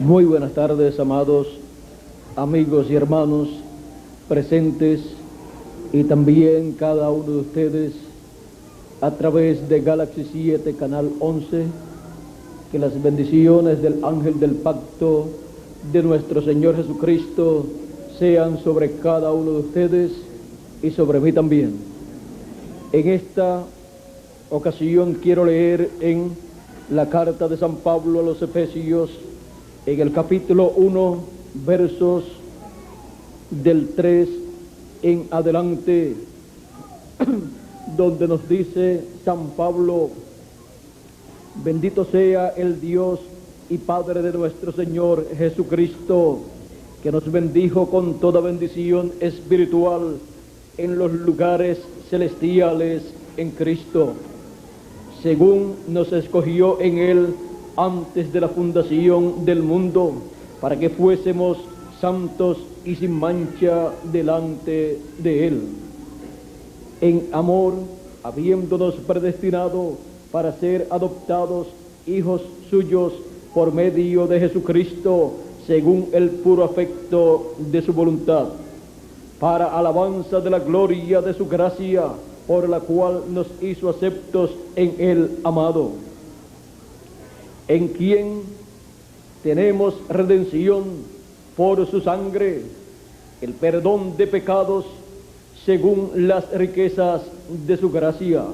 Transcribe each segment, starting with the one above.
Muy buenas tardes, amados amigos y hermanos presentes y también cada uno de ustedes a través de Galaxy 7, Canal 11. Que las bendiciones del ángel del pacto de nuestro Señor Jesucristo sean sobre cada uno de ustedes y sobre mí también. En esta ocasión quiero leer en la carta de San Pablo a los Efesios, en el capítulo 1, versos del 3 en adelante, donde nos dice San Pablo: bendito sea el Dios y Padre de nuestro Señor Jesucristo, que nos bendijo con toda bendición espiritual en los lugares celestiales en Cristo, según nos escogió en Él antes de la fundación del mundo, para que fuésemos santos y sin mancha delante de Él. En amor, habiéndonos predestinado para ser adoptados hijos suyos por medio de Jesucristo, según el puro afecto de su voluntad, para alabanza de la gloria de su gracia, por la cual nos hizo aceptos en el amado, en quien tenemos redención por su sangre, el perdón de pecados, según las riquezas de su gracia,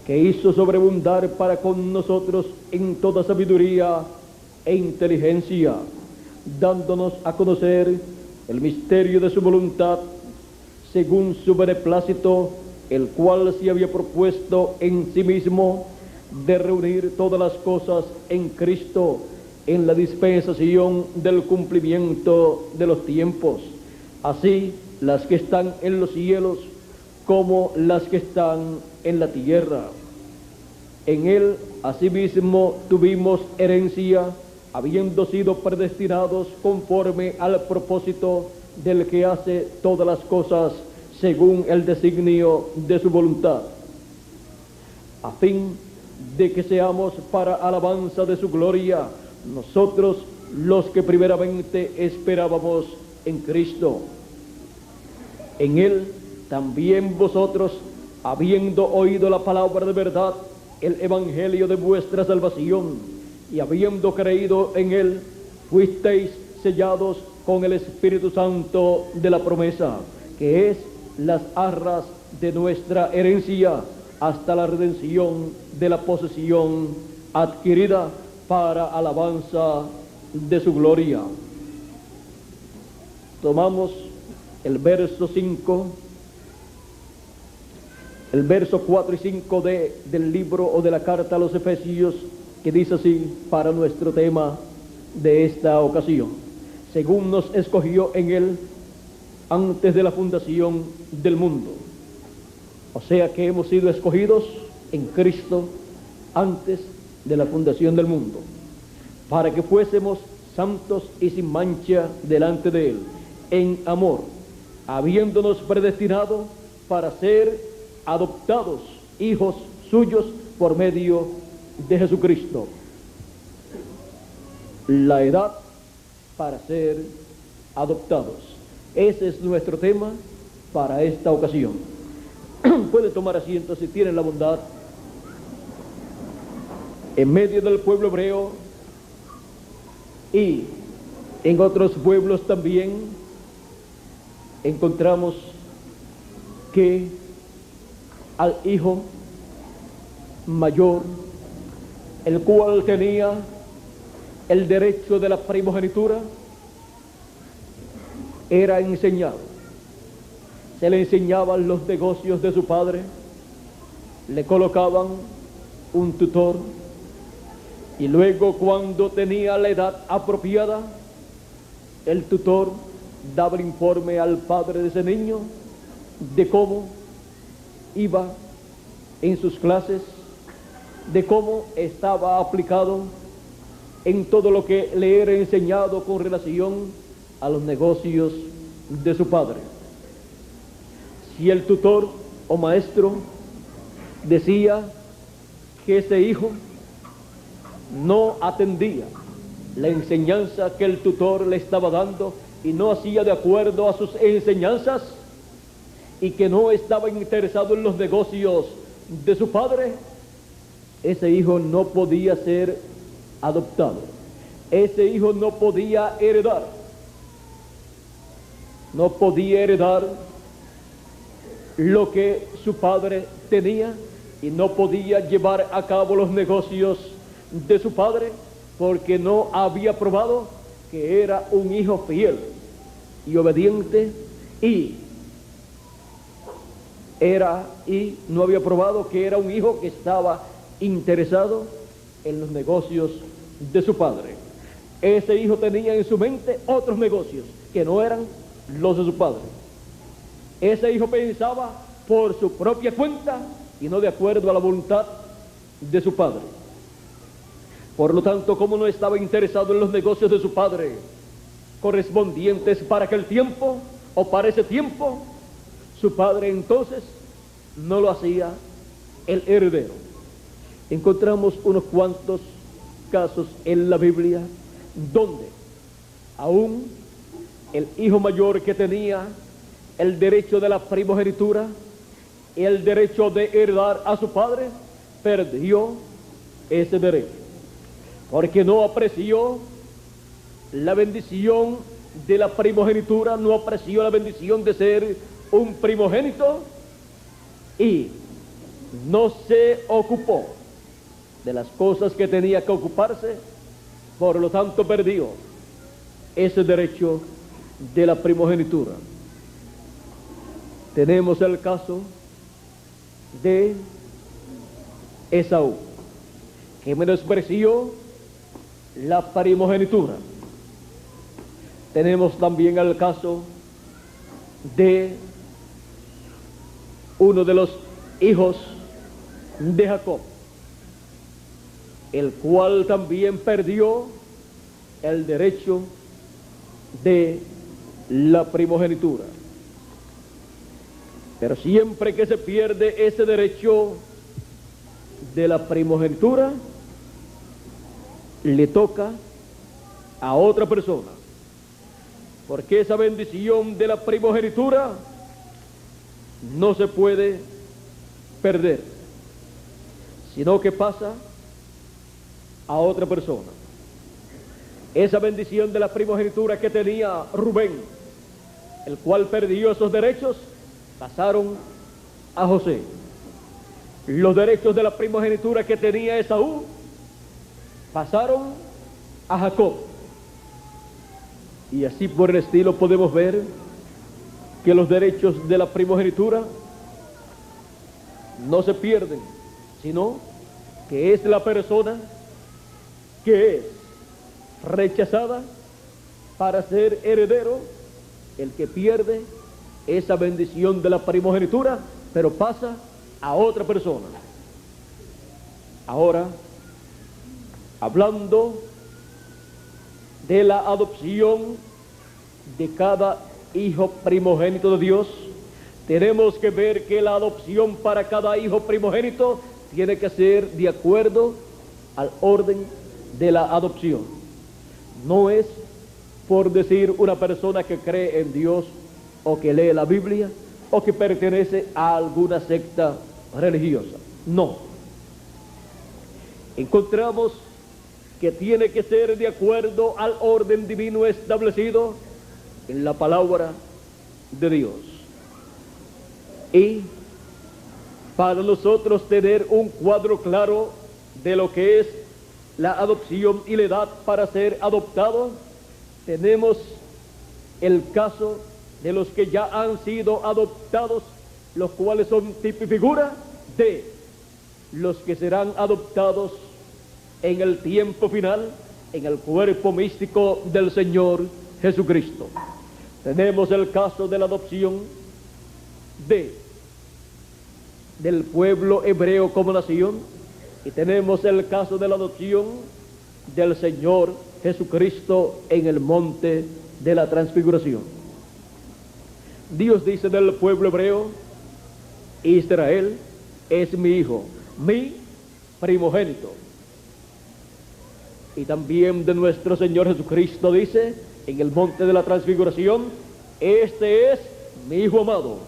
que hizo sobreabundar para con nosotros en toda sabiduría e inteligencia, dándonos a conocer el misterio de su voluntad, según su beneplácito, el cual se había propuesto en sí mismo de reunir todas las cosas en Cristo, en la dispensación del cumplimiento de los tiempos, así las que están en los cielos como las que están en la tierra. En Él asimismo tuvimos herencia, habiendo sido predestinados conforme al propósito del que hace todas las cosas según el designio de su voluntad, a fin de que seamos para alabanza de su gloria, nosotros los que primeramente esperábamos en Cristo. En Él también vosotros, habiendo oído la palabra de verdad, el evangelio de vuestra salvación, y habiendo creído en Él, fuisteis sellados con el Espíritu Santo de la promesa, que es las arras de nuestra herencia, hasta la redención de la posesión adquirida para alabanza de su gloria. Tomamos el verso 5, el verso 4 y 5 del libro o de la carta a los Efesios, que dice así para nuestro tema de esta ocasión: según nos escogió en Él antes de la fundación del mundo. O sea que hemos sido escogidos en Cristo antes de la fundación del mundo, para que fuésemos santos y sin mancha delante de Él, en amor, habiéndonos predestinado para ser adoptados hijos suyos por medio de Jesucristo. La edad para ser adoptados. Ese es nuestro tema para esta ocasión. Pueden tomar asiento si tienen la bondad. En medio del pueblo hebreo y en otros pueblos también encontramos que al hijo mayor, el cual tenía el derecho de la primogenitura, era enseñado. Se le enseñaban los negocios de su padre, le colocaban un tutor, y luego, cuando tenía la edad apropiada, el tutor daba el informe al padre de ese niño de cómo iba en sus clases, de cómo estaba aplicado en todo lo que le era enseñado con relación a los negocios de su padre. Si el tutor o maestro decía que ese hijo no atendía la enseñanza que el tutor le estaba dando y no hacía de acuerdo a sus enseñanzas, y que no estaba interesado en los negocios de su padre, ese hijo no podía ser adoptado. Ese hijo no podía heredar. No podía heredar lo que su padre tenía, y no podía llevar a cabo los negocios de su padre, porque no había probado que era un hijo fiel y obediente, y no había probado que era un hijo que estaba interesado en los negocios de su padre. Ese hijo tenía en su mente otros negocios que no eran los de su padre. Ese hijo pensaba por su propia cuenta y no de acuerdo a la voluntad de su padre. Por lo tanto, como no estaba interesado en los negocios de su padre, correspondientes para aquel tiempo o para ese tiempo, su padre entonces no lo hacía el heredero. Encontramos unos cuantos casos en la Biblia donde aún el hijo mayor, que tenía el derecho de la primogenitura y el derecho de heredar a su padre, perdió ese derecho, porque no apreció la bendición de la primogenitura, no apreció la bendición de ser un primogénito, y no se ocupó de las cosas que tenía que ocuparse. Por lo tanto, perdió ese derecho de la primogenitura. Tenemos el caso de Esaú, que menospreció la primogenitura. Tenemos también el caso de uno de los hijos de Jacob, el cual también perdió el derecho de la primogenitura. Pero siempre que se pierde ese derecho de la primogenitura, le toca a otra persona, porque esa bendición de la primogenitura no se puede perder, sino que pasa a otra persona. Esa bendición de la primogenitura que tenía Rubén, el cual perdió esos derechos, pasaron a José. Los derechos de la primogenitura que tenía Esaú pasaron a Jacob. Y así por el estilo podemos ver que los derechos de la primogenitura no se pierden, sino que es la persona que es rechazada para ser heredero el que pierde esa bendición de la primogenitura, pero pasa a otra persona. Ahora, hablando de la adopción de cada hijo primogénito de Dios, tenemos que ver que la adopción para cada hijo primogénito tiene que ser de acuerdo al orden de la adopción. No es por decir una persona que cree en Dios o que lee la Biblia o que pertenece a alguna secta religiosa. No. Encontramos que tiene que ser de acuerdo al orden divino establecido en la palabra de Dios. Y para nosotros tener un cuadro claro de lo que es la adopción y la edad para ser adoptado, tenemos el caso de los que ya han sido adoptados, los cuales son tipo y figura de los que serán adoptados en el tiempo final, en el cuerpo místico del Señor Jesucristo. Tenemos el caso de la adopción del pueblo hebreo como nación, y tenemos el caso de la adopción del Señor Jesucristo en el monte de la transfiguración. Dios dice del pueblo hebreo: Israel es mi hijo, mi primogénito. y también de nuestro Señor Jesucristo, dice en el monte de la transfiguración: este es mi Hijo amado,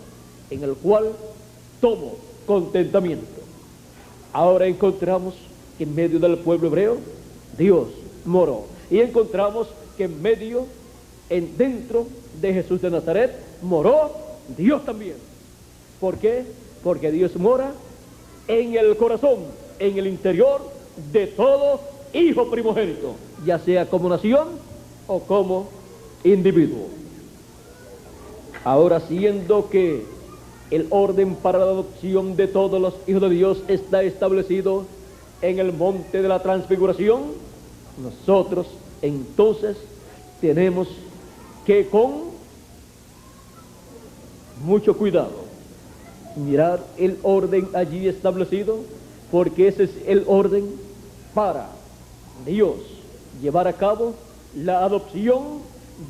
en el cual tomo contentamiento. Ahora encontramos que en medio del pueblo hebreo Dios moró, y encontramos que dentro de Jesús de Nazaret moró Dios también. ¿Por qué? Porque Dios mora en el corazón, en el interior de todo hijo primogénito, ya sea como nación o como individuo. Ahora, siendo que el orden para la adopción de todos los hijos de Dios está establecido en el monte de la transfiguración, nosotros entonces tenemos que, con mucho cuidado, mirar el orden allí establecido, porque ese es el orden para Dios llevar a cabo la adopción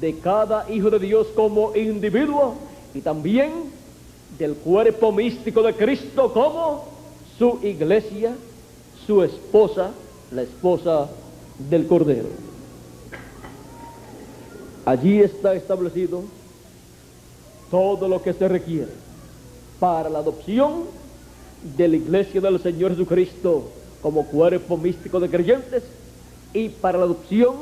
de cada hijo de Dios como individuo, y también del cuerpo místico de Cristo como su iglesia, su esposa, la esposa del Cordero. Allí está establecido todo lo que se requiere para la adopción de la iglesia del Señor Jesucristo como cuerpo místico de creyentes, y para la adopción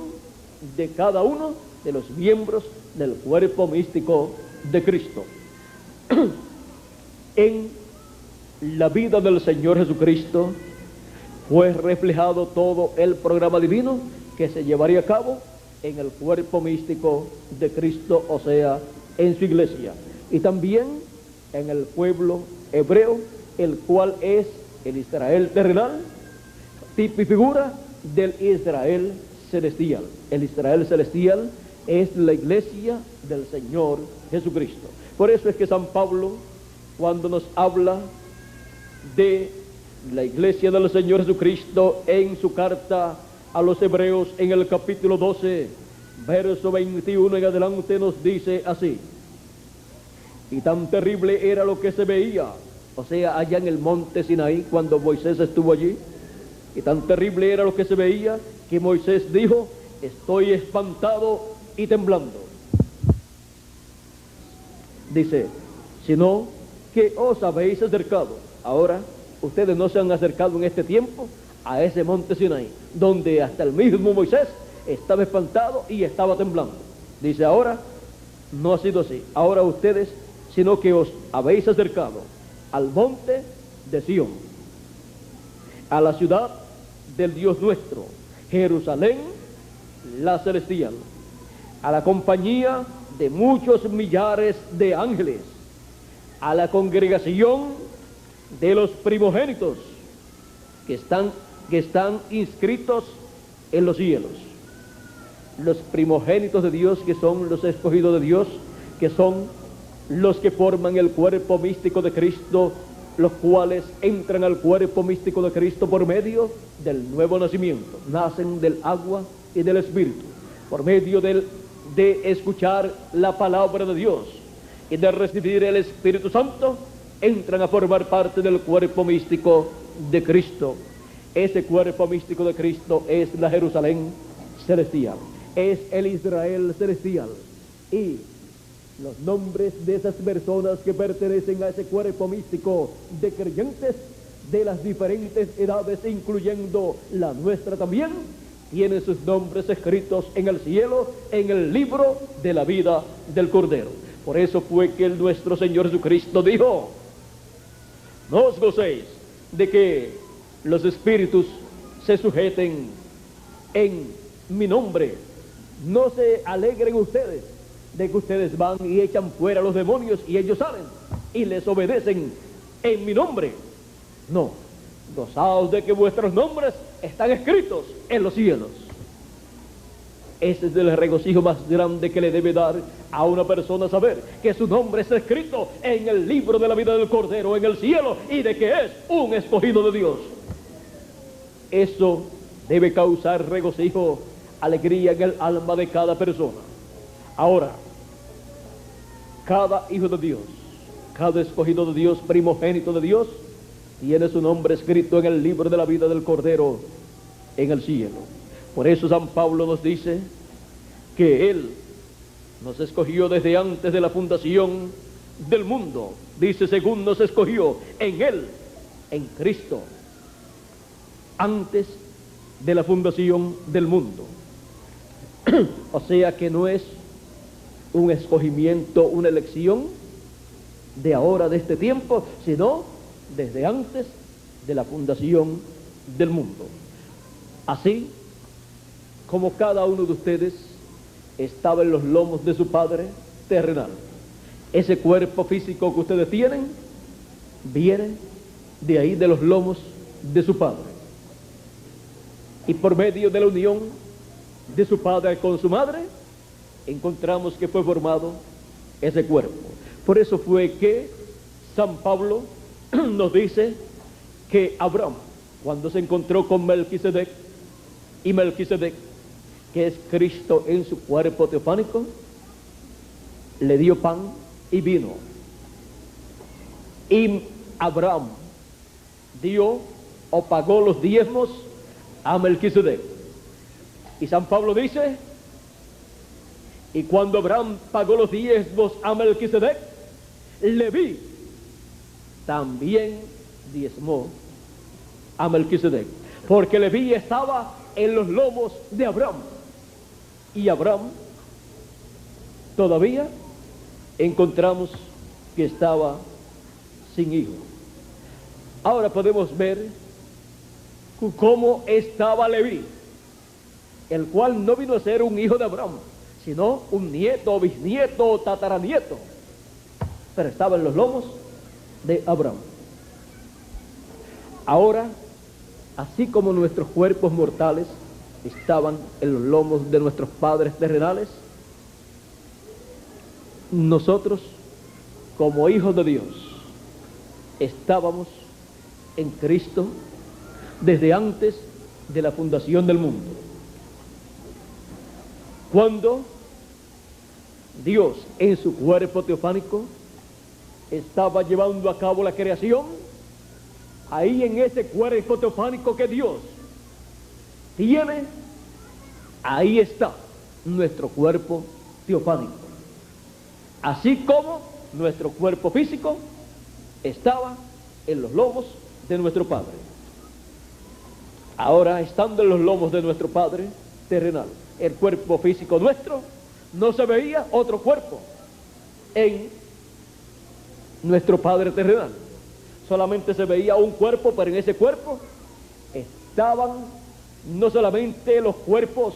de cada uno de los miembros del cuerpo místico de Cristo. En la vida del Señor Jesucristo fue reflejado todo el programa divino que se llevaría a cabo en el cuerpo místico de Cristo, o sea, en su iglesia, y también en el pueblo hebreo, el cual es el Israel terrenal, tipo y figura del Israel celestial. El Israel celestial es la iglesia del Señor Jesucristo. Por eso es que San Pablo, cuando nos habla de la iglesia del Señor Jesucristo en su carta a los Hebreos, en el capítulo 12, verso 21 en adelante, nos dice así: y tan terrible era lo que se veía, o sea, allá en el monte Sinaí, cuando Moisés estuvo allí, y tan terrible era lo que se veía, que Moisés dijo: estoy espantado y temblando. Dice: sino que os habéis acercado. Ahora, ustedes no se han acercado en este tiempo a ese monte Sinaí, donde hasta el mismo Moisés estaba espantado y estaba temblando. Dice: ahora no ha sido así. Ahora ustedes, sino que os habéis acercado al monte de Sión, a la ciudad del Dios nuestro, Jerusalén la celestial, a la compañía de muchos millares de ángeles, a la congregación de los primogénitos que están inscritos en los cielos. Los primogénitos de Dios, que son los escogidos de Dios, que son los que forman el cuerpo místico de Cristo, los cuales entran al cuerpo místico de Cristo por medio del nuevo nacimiento. Nacen del agua y del Espíritu, por medio de escuchar la palabra de Dios y de recibir el Espíritu Santo, entran a formar parte del cuerpo místico de Cristo. Ese cuerpo místico de Cristo es la Jerusalén celestial, es el Israel celestial, y los nombres de esas personas que pertenecen a ese cuerpo místico de creyentes de las diferentes edades, incluyendo la nuestra también, tienen sus nombres escritos en el cielo, en el libro de la vida del Cordero. Por eso fue que nuestro Señor Jesucristo dijo: no os gocéis de que los espíritus se sujeten en mi nombre. No se alegren ustedes de que ustedes van y echan fuera a los demonios y ellos salen y les obedecen en mi nombre. No, gozaos de que vuestros nombres están escritos en los cielos. Ese es el regocijo más grande que le debe dar a una persona, saber que su nombre está escrito en el libro de la vida del Cordero en el cielo, y de que es un escogido de Dios. Eso debe causar regocijo, alegría en el alma de cada persona. Ahora, cada hijo de Dios, cada escogido de Dios, primogénito de Dios, tiene su nombre escrito en el libro de la vida del Cordero en el cielo. Por eso San Pablo nos dice que Él nos escogió desde antes de la fundación del mundo. Dice, según nos escogió en Él, en Cristo, antes de la fundación del mundo. O sea que no es un escogimiento, una elección de ahora, de este tiempo, sino desde antes de la fundación del mundo. Así como cada uno de ustedes estaba en los lomos de su Padre terrenal. Ese cuerpo físico que ustedes tienen viene de ahí, de los lomos de su Padre. Y por medio de la unión de su Padre con su Madre, encontramos que fue formado ese cuerpo. Por eso fue que San Pablo nos dice que Abraham, cuando se encontró con Melquisedec, y Melquisedec, que es Cristo en su cuerpo teofánico, le dio pan y vino. Y Abraham dio o pagó los diezmos a Melquisedec. Y San Pablo dice, y cuando Abraham pagó los diezmos a Melquisedec, Leví también diezmó a Melquisedec, porque Leví estaba en los lomos de Abraham, y Abraham todavía encontramos que estaba sin hijo. Ahora podemos ver cómo estaba Leví, el cual no vino a ser un hijo de Abraham, sino un nieto, bisnieto, tataranieto, pero estaba en los lomos de Abraham. Ahora, así como nuestros cuerpos mortales estaban en los lomos de nuestros padres terrenales, nosotros, como hijos de Dios, estábamos en Cristo desde antes de la fundación del mundo. Cuando Dios, en su cuerpo teofánico, estaba llevando a cabo la creación, ahí en ese cuerpo teofánico que Dios tiene, ahí está nuestro cuerpo teofánico. Así como nuestro cuerpo físico estaba en los lomos de nuestro Padre. Ahora, estando en los lomos de nuestro Padre terrenal, el cuerpo físico nuestro, no se veía otro cuerpo en nuestro Padre terrenal. Solamente se veía un cuerpo, pero en ese cuerpo estaban no solamente los cuerpos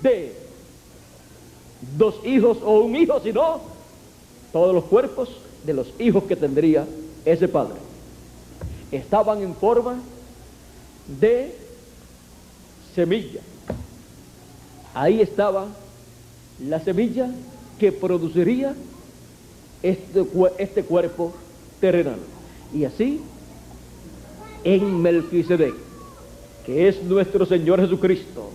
de dos hijos o un hijo, sino todos los cuerpos de los hijos que tendría ese Padre. Estaban en forma de semilla. Ahí estaba la semilla que produciría este cuerpo terrenal. Y así, en Melquisedec, que es nuestro Señor Jesucristo,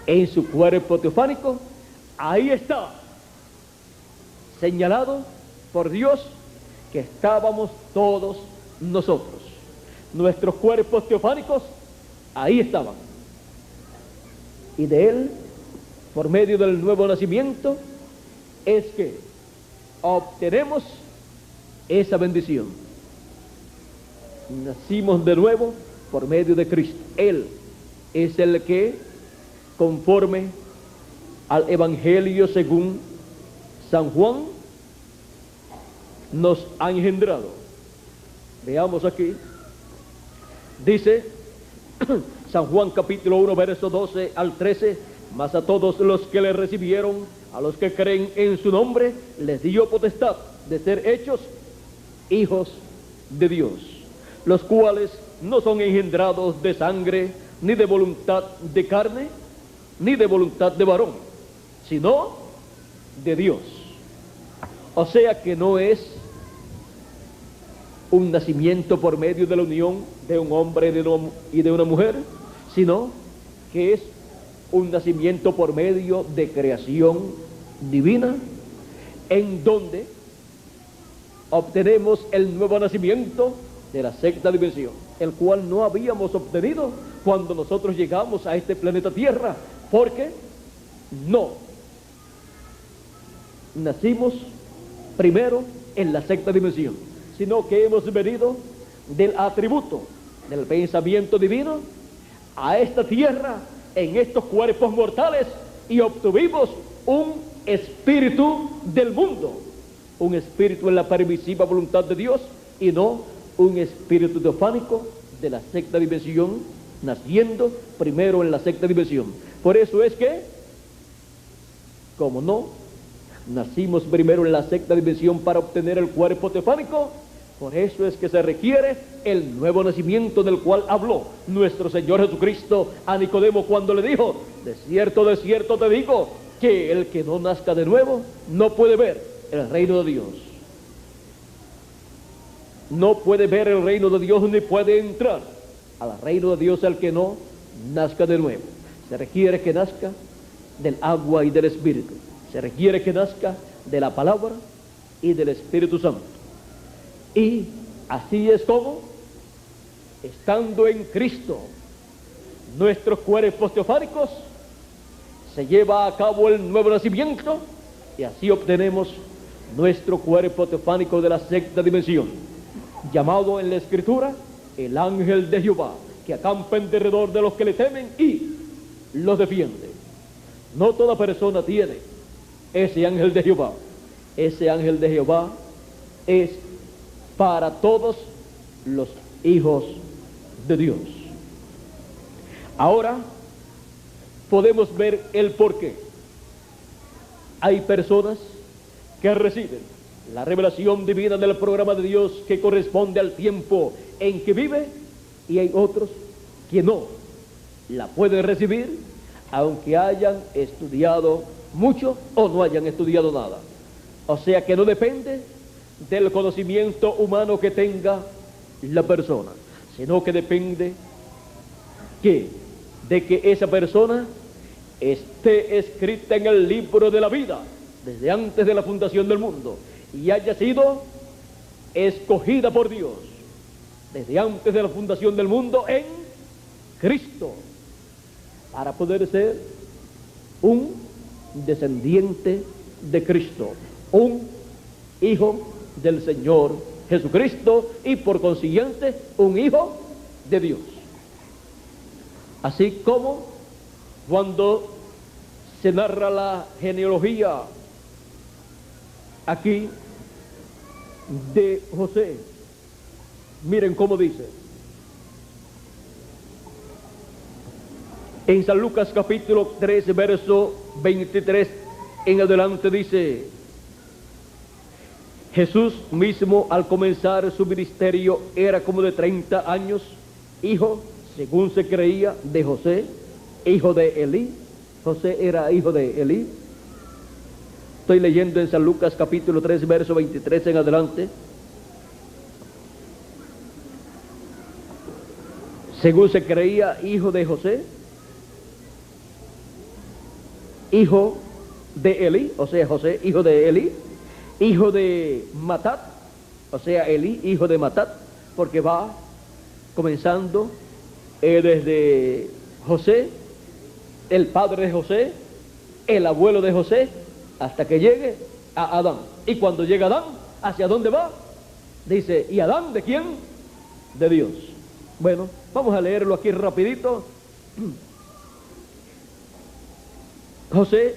en su cuerpo teofánico, ahí está señalado por Dios que estábamos todos nosotros. Nuestros cuerpos teofánicos ahí estaban. Y de Él, por medio del nuevo nacimiento, es que obtenemos esa bendición. Nacimos de nuevo por medio de Cristo. Él es el que, conforme al Evangelio según San Juan, nos ha engendrado. Veamos aquí. Dice San Juan capítulo 1, verso 12 al 13: mas a todos los que le recibieron, a los que creen en su nombre, les dio potestad de ser hechos hijos de Dios, los cuales no son engendrados de sangre, ni de voluntad de carne, ni de voluntad de varón, sino de Dios. O sea que no es un nacimiento por medio de la unión de un hombre y de una mujer, sino que es un nacimiento por medio de creación divina, en donde obtenemos el nuevo nacimiento de la sexta dimensión, el cual no habíamos obtenido cuando nosotros llegamos a este planeta Tierra, porque no nacimos primero en la sexta dimensión, sino que hemos venido del atributo del pensamiento divino a esta tierra en estos cuerpos mortales y obtuvimos un espíritu del mundo, un espíritu en la permisiva voluntad de Dios y no un espíritu teofánico de la sexta dimensión, naciendo primero en la sexta dimensión. Por eso es que, como no nacimos primero en la sexta dimensión para obtener el cuerpo teofánico, por eso es que se requiere el nuevo nacimiento del cual habló nuestro Señor Jesucristo a Nicodemo cuando le dijo: de cierto te digo, que el que no nazca de nuevo no puede ver el reino de Dios. No puede ver el reino de Dios ni puede entrar al reino de Dios el que no nazca de nuevo. Se requiere que nazca del agua y del Espíritu. Se requiere que nazca de la palabra y del Espíritu Santo. Y así es como, estando en Cristo, nuestros cuerpos teofánicos, se lleva a cabo el nuevo nacimiento y así obtenemos nuestro cuerpo teofánico de la sexta dimensión, llamado en la Escritura el ángel de Jehová, que acampa en derredor de los que le temen y los defiende. No toda persona tiene ese ángel de Jehová. Ese ángel de Jehová es para todos los hijos de Dios. Ahora podemos ver el porqué. Hay personas que reciben la revelación divina del programa de Dios que corresponde al tiempo en que vive, y hay otros que no la pueden recibir aunque hayan estudiado mucho o no hayan estudiado nada. O sea que no depende del conocimiento humano que tenga la persona, sino que depende de que esa persona esté escrita en el libro de la vida desde antes de la fundación del mundo y haya sido escogida por Dios desde antes de la fundación del mundo en Cristo, para poder ser un descendiente de Cristo, un hijo del Señor Jesucristo y por consiguiente un hijo de Dios. Así como cuando se narra la genealogía aquí de José, miren cómo dice en San Lucas capítulo 3 verso 23 en adelante, dice: Jesús mismo al comenzar su ministerio era como de 30 años, hijo, según se creía, de José, hijo de Elí. José era hijo de Elí. Estoy leyendo en San Lucas capítulo 3 verso 23 en adelante. Según se creía, hijo de José, hijo de Elí, o sea, José, hijo de Elí, hijo de Matat, o sea, Elí, hijo de Matat, porque va comenzando desde José, el padre de José, el abuelo de José, hasta que llegue a Adán. Y cuando llega Adán, ¿hacia dónde va? Dice: ¿y Adán de quién? De Dios. Bueno, vamos a leerlo aquí rapidito. José,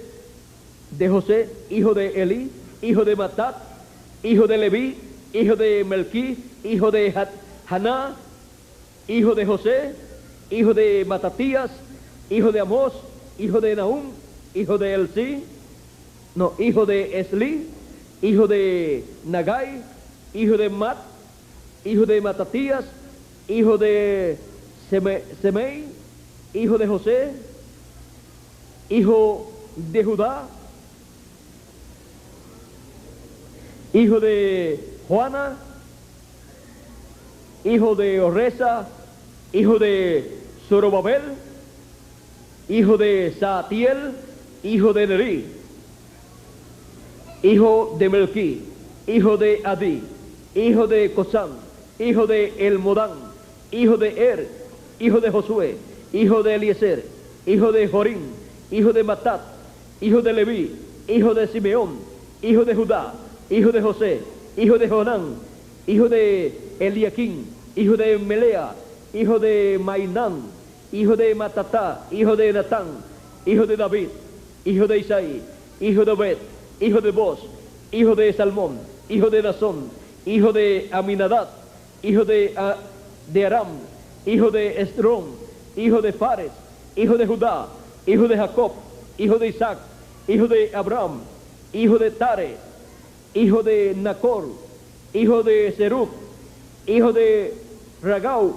hijo de Elí, hijo de Matat, hijo de Leví, hijo de Melquí, hijo de Haná, hijo de José, hijo de Matatías, hijo de Amós, hijo de Nahum, hijo de Elcí, hijo de Eslí, hijo de Nagai, hijo de Mat, hijo de Matatías, hijo de Semei, hijo de José, hijo de Judá, hijo de Juana, hijo de Oresa, hijo de Zorobabel, hijo de Saatiel, hijo de Neri, hijo de Melquí, hijo de Adí, hijo de Cosán, hijo de Elmodán, hijo de Er, hijo de Josué, hijo de Eliezer, hijo de Jorín, hijo de Matat, hijo de Leví, hijo de Simeón, hijo de Judá, hijo de José, hijo de Jonán, hijo de Eliaquín, hijo de Melea, hijo de Mainán, hijo de Matatá, hijo de Natán, hijo de David, hijo de Isaí, hijo de Obed, hijo de Boz, hijo de Salmón, hijo de Nazón, hijo de Aminadab, hijo de Aram, hijo de Esrom, hijo de Fares, hijo de Judá, hijo de Jacob, hijo de Isaac, hijo de Abraham, hijo de Tare, hijo de Nacor, hijo de Serug, hijo de Ragau,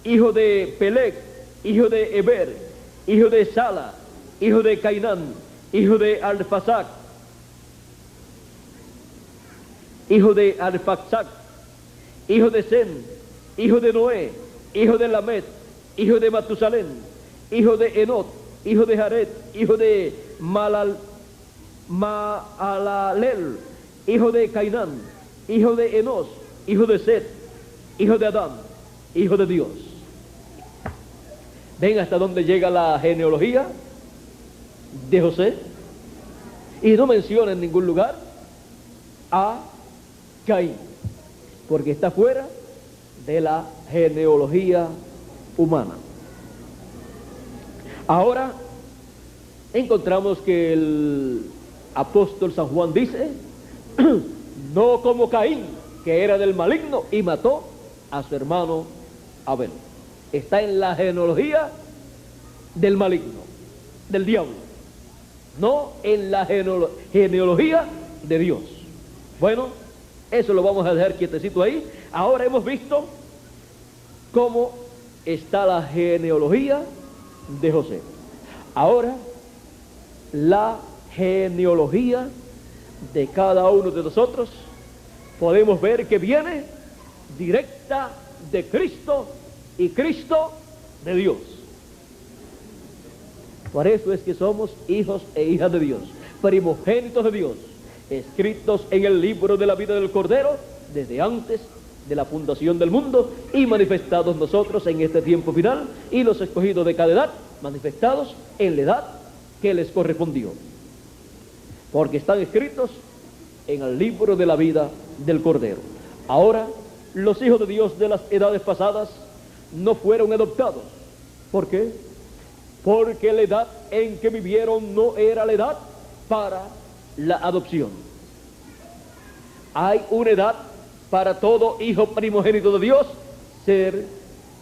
hijo de Peleg, hijo de Eber, hijo de Sala, hijo de Cainán, hijo de Arfaxad, hijo de Arfaxad, hijo de Sem, hijo de Noé, hijo de Lamed, hijo de Matusalén, hijo de Enot, hijo de Jared, hijo de Maalalel, hijo de Cainán, hijo de Enos, hijo de Set, hijo de Adán, hijo de Dios. ¿Ven hasta dónde llega la genealogía de José? Y no menciona en ningún lugar a Caín, porque está fuera de la genealogía humana. Ahora encontramos que el apóstol San Juan dice, no como Caín, que era del maligno y mató a su hermano Abel. Está en la genealogía del maligno, del diablo, no en la genealogía de Dios. Bueno, eso lo vamos a dejar quietecito ahí. Ahora hemos visto cómo está la genealogía de José. Ahora, la genealogía de cada uno de nosotros podemos ver que viene directa de Cristo y Cristo de Dios. Por eso es que somos hijos e hijas de Dios, primogénitos de Dios, escritos en el libro de la vida del Cordero desde antes de la fundación del mundo y manifestados nosotros en este tiempo final, y los escogidos de cada edad manifestados en la edad que les correspondió, porque están escritos en el libro de la vida del Cordero. Ahora, los hijos de Dios de las edades pasadas no fueron adoptados. ¿Por qué? Porque la edad en que vivieron no era la edad para la adopción. Hay una edad para todo hijo primogénito de Dios ser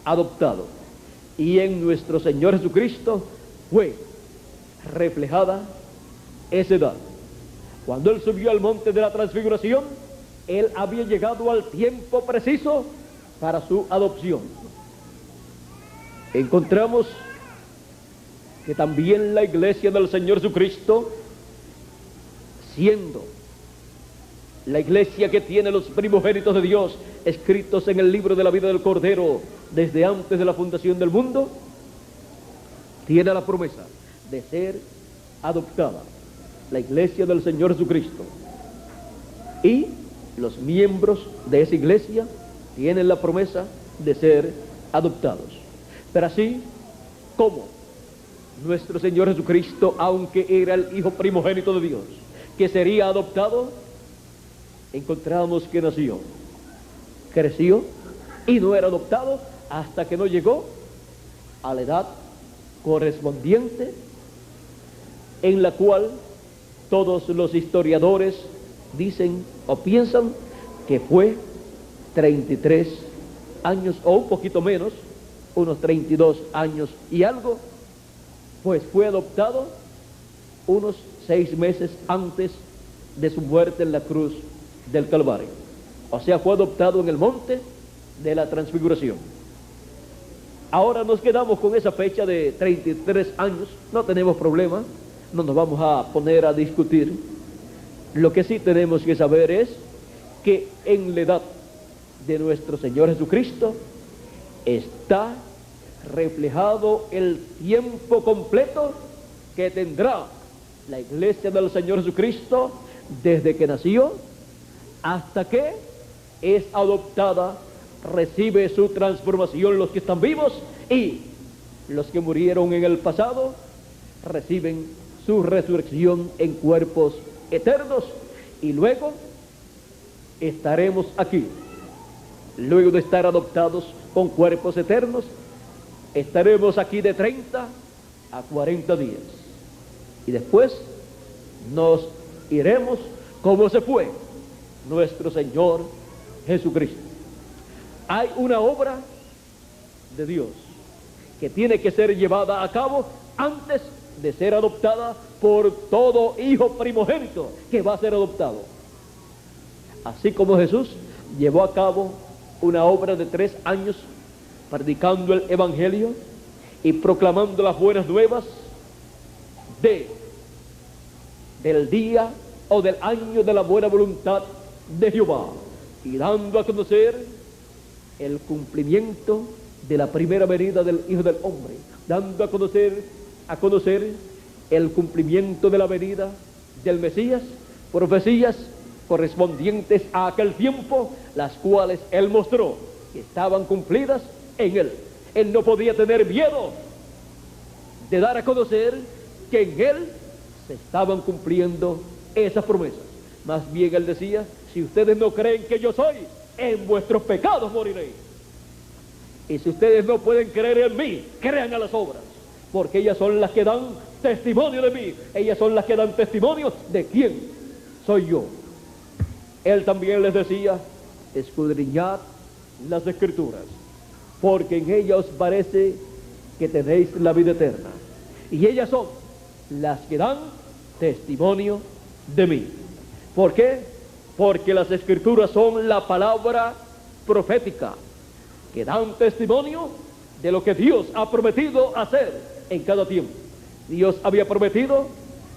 adoptado, y en nuestro Señor Jesucristo fue reflejada esa edad. Cuando Él subió al monte de la transfiguración, Él había llegado al tiempo preciso para su adopción. Encontramos que también la iglesia del Señor Jesucristo, siendo la iglesia que tiene los primogénitos de Dios escritos en el libro de la vida del Cordero desde antes de la fundación del mundo, tiene la promesa de ser adoptada, la iglesia del Señor Jesucristo. Y los miembros de esa iglesia tienen la promesa de ser adoptados. Pero así como nuestro Señor Jesucristo, aunque era el hijo primogénito de Dios, que sería adoptado, encontramos que nació, creció y no era adoptado hasta que no llegó a la edad correspondiente, en la cual todos los historiadores dicen o piensan que fue 33 años o un poquito menos, unos 32 años y algo, pues fue adoptado unos 6 meses antes de su muerte en la cruz del Calvario. O sea, fue adoptado en el monte de la transfiguración. Ahora nos quedamos con esa fecha de 33 años, no tenemos problema, no nos vamos a poner a discutir. Lo que sí tenemos que saber es que en la edad de nuestro Señor Jesucristo está reflejado el tiempo completo que tendrá la iglesia del Señor Jesucristo desde que nació hasta que es adoptada, recibe su transformación los que están vivos, y los que murieron en el pasado reciben su resurrección en cuerpos eternos, y luego estaremos aquí. Luego de estar adoptados con cuerpos eternos, estaremos aquí de 30 a 40 días. Y después nos iremos como se fue nuestro Señor Jesucristo. Hay una obra de Dios que tiene que ser llevada a cabo antes de ser adoptada por todo hijo primogénito que va a ser adoptado. Así como Jesús llevó a cabo una obra de 3 años predicando el Evangelio y proclamando las buenas nuevas del día o del año de la buena voluntad de Jehová, y dando a conocer el cumplimiento de la primera venida del Hijo del Hombre, dando a conocer el cumplimiento de la venida del Mesías, profecías correspondientes a aquel tiempo, las cuales él mostró que estaban cumplidas en él. Él no podía tener miedo de dar a conocer que en él se estaban cumpliendo esas promesas. Más bien él decía: si ustedes no creen que yo soy, en vuestros pecados moriréis. Y si ustedes no pueden creer en mí, crean a las obras, porque ellas son las que dan testimonio de mí. Ellas son las que dan testimonio de quién soy yo. Él también les decía: escudriñad las Escrituras, porque en ellas os parece que tenéis la vida eterna, y ellas son las que dan testimonio de mí. ¿Por qué? Porque las Escrituras son la palabra profética que dan testimonio de lo que Dios ha prometido hacer en cada tiempo. Dios había prometido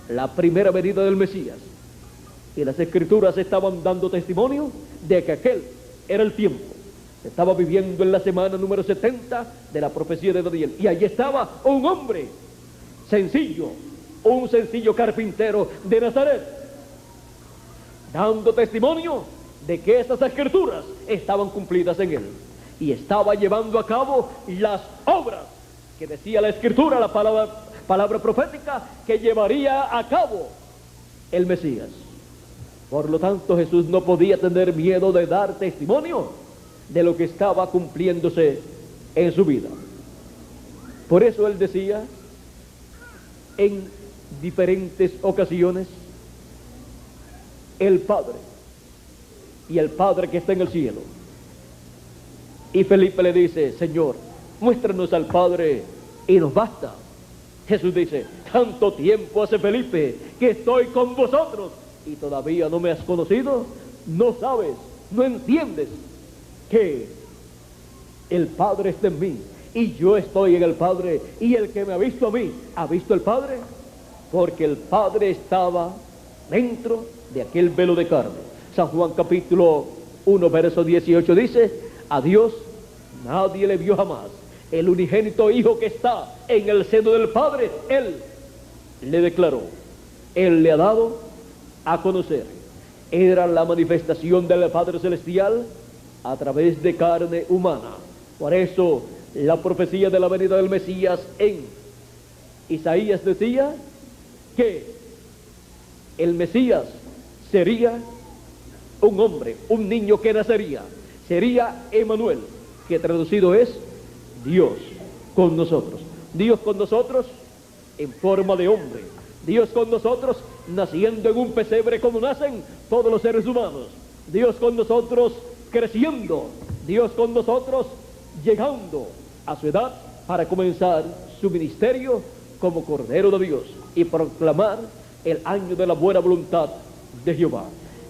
la primera venida del Mesías, y las Escrituras estaban dando testimonio de que aquel era el tiempo. Se estaba viviendo en la semana número 70 de la profecía de Daniel, y allí estaba un hombre sencillo, un sencillo carpintero de Nazaret, dando testimonio de que estas Escrituras estaban cumplidas en él, y estaba llevando a cabo las obras que decía la Escritura, la palabra profética, que llevaría a cabo el Mesías. Por lo tanto, Jesús no podía tener miedo de dar testimonio de lo que estaba cumpliéndose en su vida. Por eso él decía en diferentes ocasiones: el Padre y el Padre que está en el cielo. Y Felipe le dice: Señor, muéstranos al Padre y nos basta. Jesús dice: tanto tiempo hace, Felipe, que estoy con vosotros y todavía no me has conocido. No sabes, no entiendes que el Padre está en mí y yo estoy en el Padre, y el que me ha visto a mí ha visto al Padre, porque el Padre estaba dentro de aquel velo de carne. San Juan capítulo 1 verso 18 dice: a Dios nadie le vio jamás. El unigénito Hijo que está en el seno del Padre, Él le declaró, Él le ha dado a conocer. Era la manifestación del Padre Celestial a través de carne humana. Por eso la profecía de la venida del Mesías en Isaías decía que el Mesías sería un hombre, un niño que nacería. Sería Emmanuel, que traducido es Dios con nosotros. Dios con nosotros en forma de hombre. Dios con nosotros naciendo en un pesebre como nacen todos los seres humanos. Dios con nosotros creciendo. Dios con nosotros llegando a su edad para comenzar su ministerio como Cordero de Dios y proclamar el año de la buena voluntad de Jehová.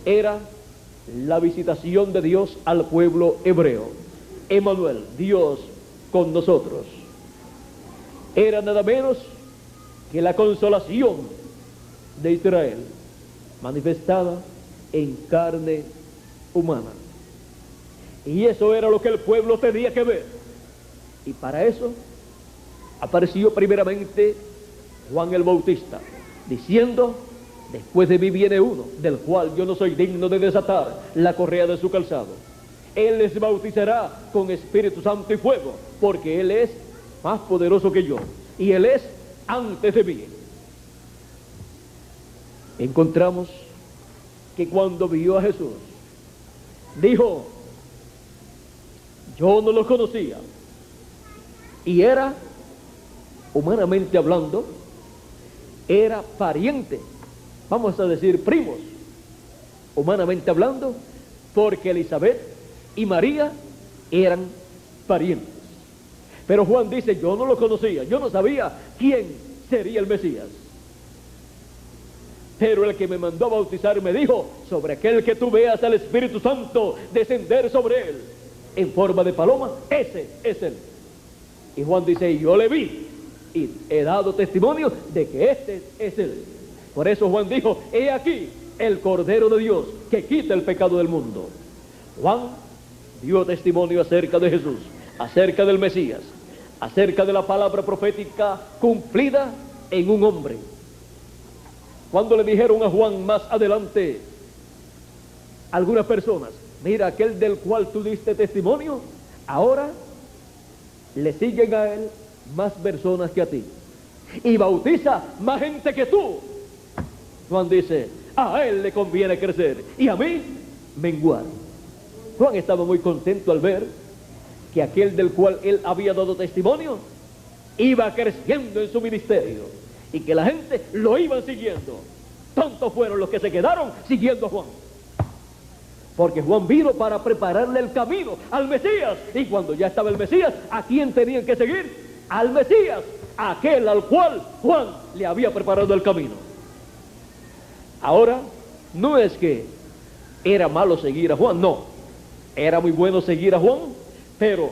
Era la visitación de Dios al pueblo hebreo. Emmanuel, Dios con nosotros. Era nada menos que la consolación de Israel manifestada en carne humana. Y eso era lo que el pueblo tenía que ver. Y para eso apareció primeramente Juan el Bautista, diciendo: después de mí viene uno, del cual yo no soy digno de desatar la correa de su calzado. Él les bautizará con Espíritu Santo y fuego, porque Él es más poderoso que yo, y Él es antes de mí. Encontramos que cuando vio a Jesús, dijo: yo no lo conocía. Y era, humanamente hablando, era pariente, vamos a decir primos, humanamente hablando, porque Elizabeth y María eran parientes. Pero Juan dice: yo no lo conocía, yo no sabía quién sería el Mesías. Pero el que me mandó a bautizar me dijo: sobre aquel que tú veas al Espíritu Santo descender sobre él en forma de paloma, ese es él. Y Juan dice: yo le vi y he dado testimonio de que este es él. Por eso Juan dijo: he aquí el Cordero de Dios que quita el pecado del mundo. Juan dio testimonio acerca de Jesús, acerca del Mesías, acerca de la palabra profética cumplida en un hombre. Cuando le dijeron a Juan más adelante algunas personas: mira, aquel del cual tú diste testimonio, ahora le siguen a él más personas que a ti, y bautiza más gente que tú. Juan dice: a él le conviene crecer y a mí menguar. Juan estaba muy contento al ver que aquel del cual él había dado testimonio iba creciendo en su ministerio y que la gente lo iban siguiendo. Tantos fueron los que se quedaron siguiendo a Juan, porque Juan vino para prepararle el camino al Mesías. Y cuando ya estaba el Mesías, ¿a quién tenían que seguir? Al Mesías, aquel al cual Juan le había preparado el camino. Ahora, no es que era malo seguir a Juan, no, era muy bueno seguir a Juan, pero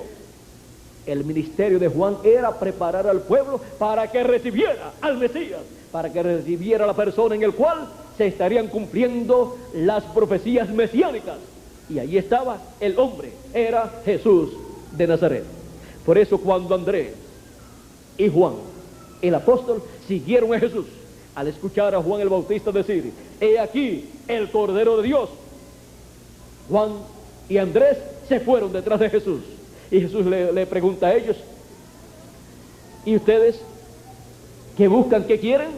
el ministerio de Juan era preparar al pueblo para que recibiera al Mesías, para que recibiera a la persona en el cual se estarían cumpliendo las profecías mesiánicas. Y allí estaba el hombre, era Jesús de Nazaret. Por eso cuando Andrés y Juan, el apóstol, siguieron a Jesús, al escuchar a Juan el Bautista decir: he aquí el Cordero de Dios, Juan y Andrés se fueron detrás de Jesús. Y Jesús le pregunta a ellos: ¿y ustedes qué buscan, qué quieren?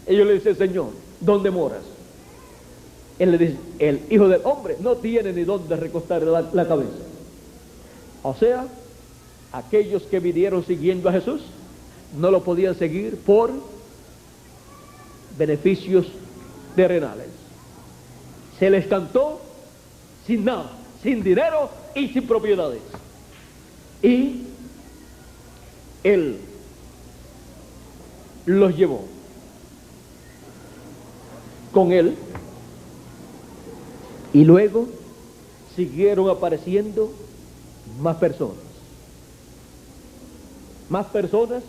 Ellos le dicen: Señor, ¿dónde moras? Él le dice: el Hijo del Hombre no tiene ni dónde recostar la cabeza. O sea, aquellos que vinieron siguiendo a Jesús no lo podían seguir por beneficios terrenales. Se les cantó sin nada, sin dinero y sin propiedades. Y Él los llevó con Él, y luego siguieron apareciendo más personas. Más personas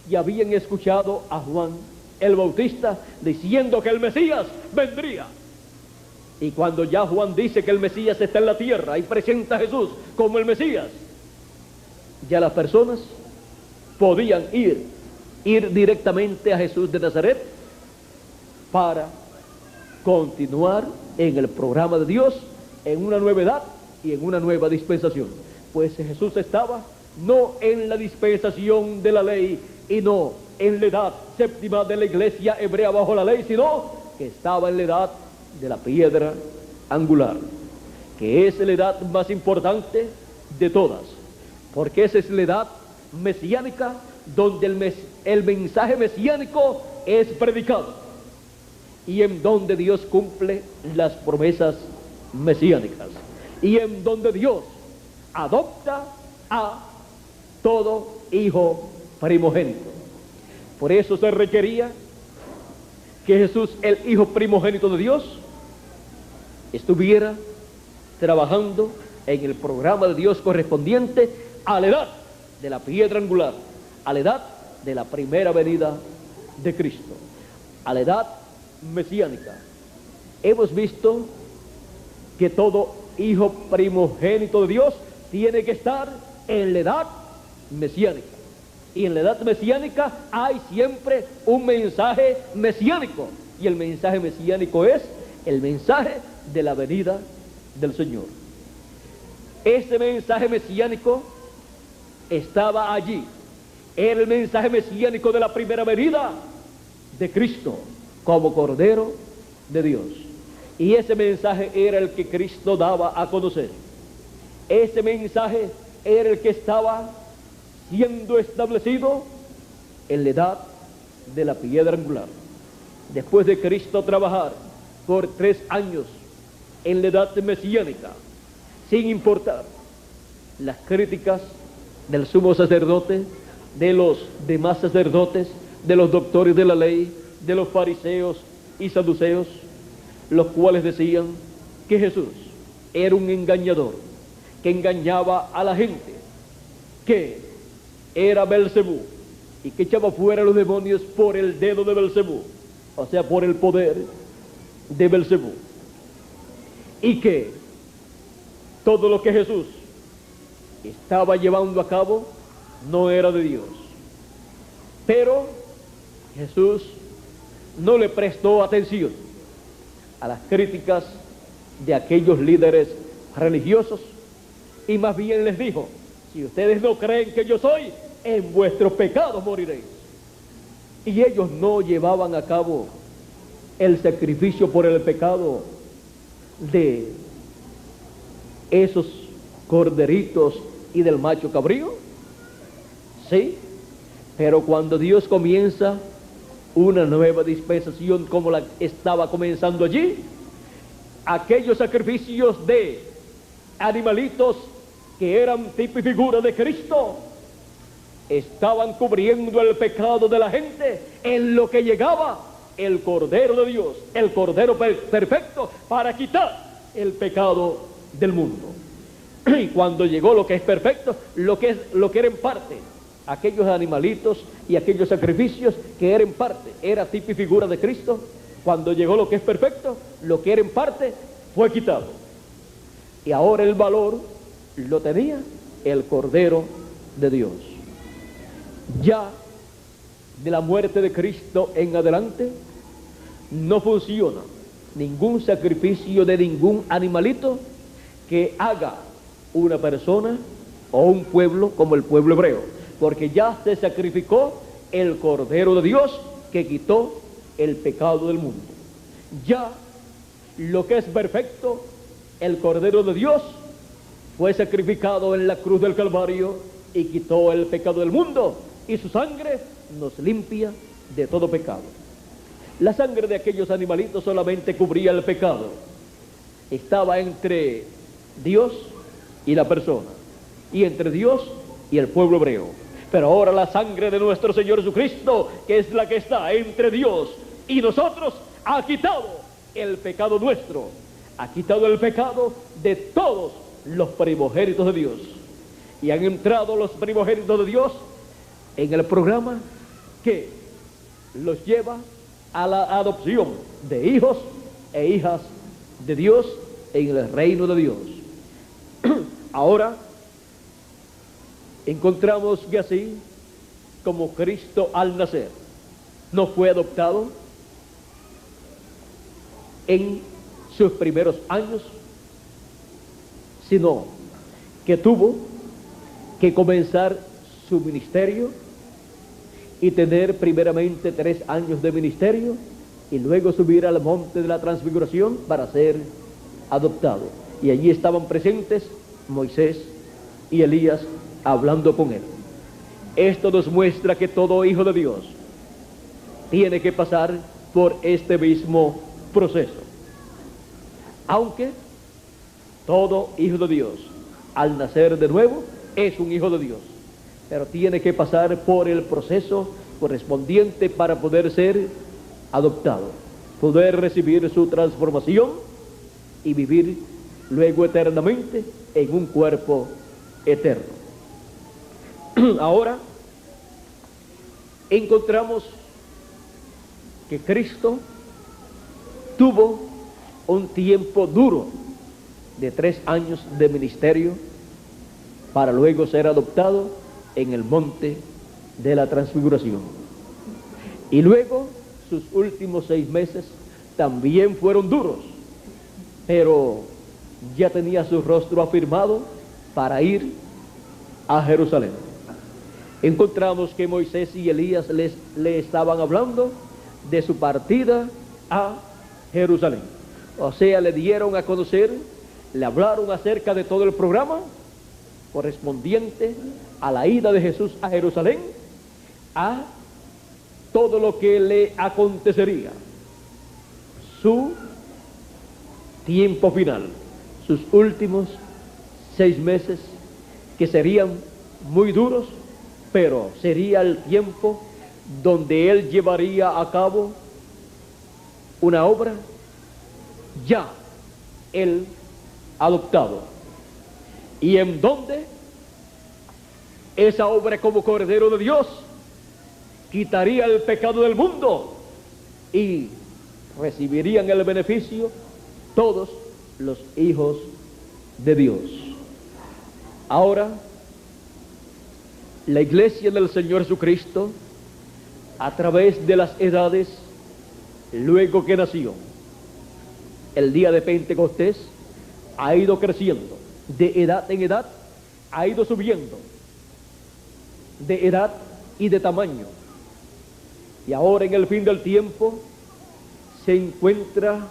y habían escuchado a Juan el Bautista diciendo que el Mesías vendría. Y cuando ya Juan dice que el Mesías está en la tierra y presenta a Jesús como el Mesías, ya las personas podían ir directamente a Jesús de Nazaret para continuar en el programa de Dios, en una nueva edad y en una nueva dispensación. Pues Jesús estaba no en la dispensación de la ley y no en la edad séptima de la iglesia hebrea bajo la ley, sino que estaba en la edad de la piedra angular, que es la edad más importante de todas, porque esa es la edad mesiánica donde el mensaje mesiánico es predicado y en donde Dios cumple las promesas mesiánicas y en donde Dios adopta a todo hijo primogénito. Por eso se requería que Jesús, el hijo primogénito de Dios, estuviera trabajando en el programa de Dios correspondiente a la edad de la piedra angular, a la edad de la primera venida de Cristo, a la edad mesiánica. Hemos visto que todo hijo primogénito de Dios tiene que estar en la edad mesiánica. Y en la edad mesiánica hay siempre un mensaje mesiánico. Y el mensaje mesiánico es el mensaje de la venida del Señor. Ese mensaje mesiánico estaba allí. Era el mensaje mesiánico de la primera venida de Cristo como Cordero de Dios. Y ese mensaje era el que Cristo daba a conocer. Ese mensaje era el que estaba siendo establecido en la edad de la piedra angular. Después de Cristo trabajar por 3 años en la edad mesiánica, sin importar las críticas del sumo sacerdote, de los demás sacerdotes, de los doctores de la ley, de los fariseos y saduceos, los cuales decían que Jesús era un engañador, que engañaba a la gente, que era Belcebú y que echaba fuera a los demonios por el dedo de Belcebú, o sea, por el poder de Belcebú, y que todo lo que Jesús estaba llevando a cabo no era de Dios. Pero Jesús no le prestó atención a las críticas de aquellos líderes religiosos, y más bien les dijo: si ustedes no creen que yo soy, en vuestros pecados moriréis. Y ellos no llevaban a cabo el sacrificio por el pecado de esos corderitos y del macho cabrío. Sí, pero cuando Dios comienza una nueva dispensación como la estaba comenzando allí, aquellos sacrificios de animalitos que eran tipo y figura de Cristo estaban cubriendo el pecado de la gente, en lo que llegaba el Cordero de Dios, el Cordero perfecto, para quitar el pecado del mundo. Y cuando llegó lo que es perfecto, lo que era en parte, aquellos animalitos y aquellos sacrificios que eran en parte, era tipo y figura de Cristo, cuando llegó lo que es perfecto, lo que era en parte fue quitado. Y ahora el valor lo tenía el Cordero de Dios. Ya de la muerte de Cristo en adelante no funciona ningún sacrificio de ningún animalito que haga una persona o un pueblo como el pueblo hebreo, porque ya se sacrificó el Cordero de Dios que quitó el pecado del mundo. Ya lo que es perfecto, el Cordero de Dios, fue sacrificado en la cruz del Calvario y quitó el pecado del mundo, y su sangre nos limpia de todo pecado. La sangre de aquellos animalitos solamente cubría el pecado. Estaba entre Dios y la persona, y entre Dios y el pueblo hebreo. Pero ahora la sangre de nuestro Señor Jesucristo, que es la que está entre Dios y nosotros, ha quitado el pecado nuestro, ha quitado el pecado de todos los primogénitos de Dios. Y han entrado los primogénitos de Dios en el programa que los lleva a la adopción de hijos e hijas de Dios en el reino de Dios. Ahora encontramos que así como Cristo al nacer no fue adoptado en sus primeros años, sino que tuvo que comenzar su ministerio y tener primeramente 3 años de ministerio y luego subir al monte de la transfiguración para ser adoptado. Y allí estaban presentes Moisés y Elías hablando con él. Esto nos muestra que todo hijo de Dios tiene que pasar por este mismo proceso. Aunque todo hijo de Dios al nacer de nuevo es un hijo de Dios, pero tiene que pasar por el proceso correspondiente para poder ser adoptado, poder recibir su transformación y vivir luego eternamente en un cuerpo eterno. Ahora encontramos que Cristo tuvo un tiempo duro de 3 años de ministerio para luego ser adoptado en el monte de la transfiguración. Y luego sus últimos 6 meses también fueron duros, pero ya tenía su rostro afirmado para ir a Jerusalén. Encontramos que Moisés y Elías le estaban hablando de su partida a Jerusalén. O sea, le dieron a conocer, le hablaron acerca de todo el programa correspondiente a la ida de Jesús a Jerusalén, a todo lo que le acontecería, su tiempo final, sus últimos 6 meses, que serían muy duros, pero sería el tiempo donde él llevaría a cabo una obra ya él adoptado, y en donde esa obra como Cordero de Dios quitaría el pecado del mundo y recibirían el beneficio todos los hijos de Dios. Ahora, la iglesia del Señor Jesucristo, a través de las edades, luego que nació, el día de Pentecostés, ha ido creciendo, de edad en edad, ha ido subiendo, de edad y de tamaño. Y ahora en el fin del tiempo, se encuentra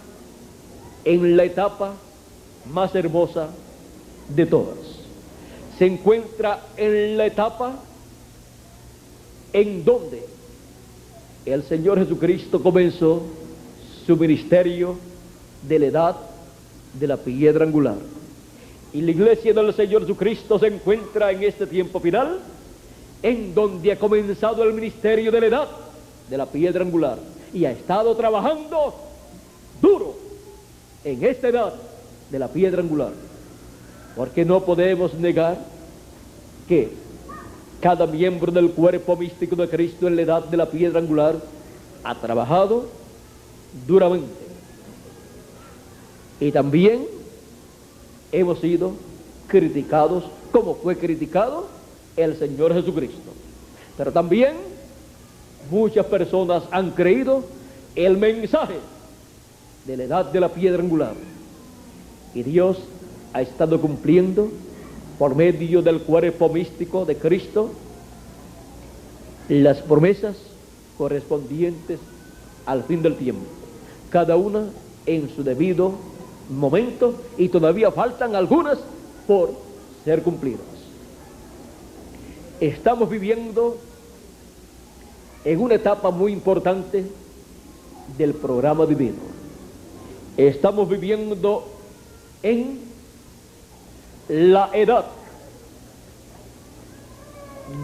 en la etapa más hermosa de todas. Se encuentra en la etapa en donde el Señor Jesucristo comenzó su ministerio de la edad de la piedra angular. Y la iglesia del Señor Jesucristo se encuentra en este tiempo final, en donde ha comenzado el ministerio de la edad de la piedra angular, y ha estado trabajando duro en esta edad de la piedra angular, porque no podemos negar que cada miembro del cuerpo místico de Cristo en la edad de la piedra angular ha trabajado duramente, y también hemos sido criticados como fue criticado el Señor Jesucristo, pero también muchas personas han creído el mensaje de la edad de la piedra angular, y Dios ha estado cumpliendo por medio del cuerpo místico de Cristo las promesas correspondientes al fin del tiempo, cada una en su debido momento, y todavía faltan algunas por ser cumplidas. Estamos viviendo en una etapa muy importante del programa divino. Estamos viviendo en la edad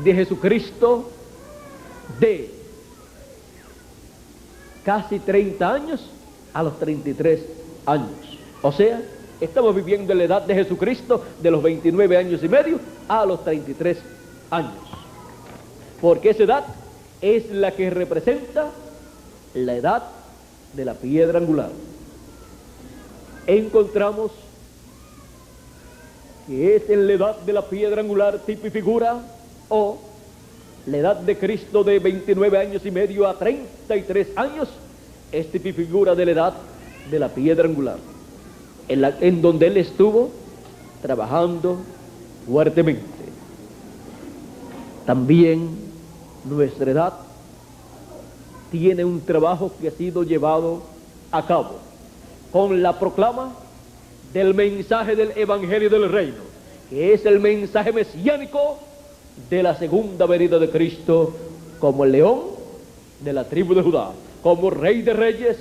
de Jesucristo de casi 30 años a los 33 años. O sea, estamos viviendo en la edad de Jesucristo de los 29 años y medio a los 33 años. Porque esa edad es la que representa la edad de la piedra angular. Encontramos que es en la edad de la piedra angular tipo y figura, o la edad de Cristo de 29 años y medio a 33 años, es tipo y figura de la edad de la piedra angular, en donde él estuvo trabajando fuertemente. También nuestra edad tiene un trabajo que ha sido llevado a cabo con la proclama del mensaje del Evangelio del Reino, que es el mensaje mesiánico de la segunda venida de Cristo como el león de la tribu de Judá, como Rey de Reyes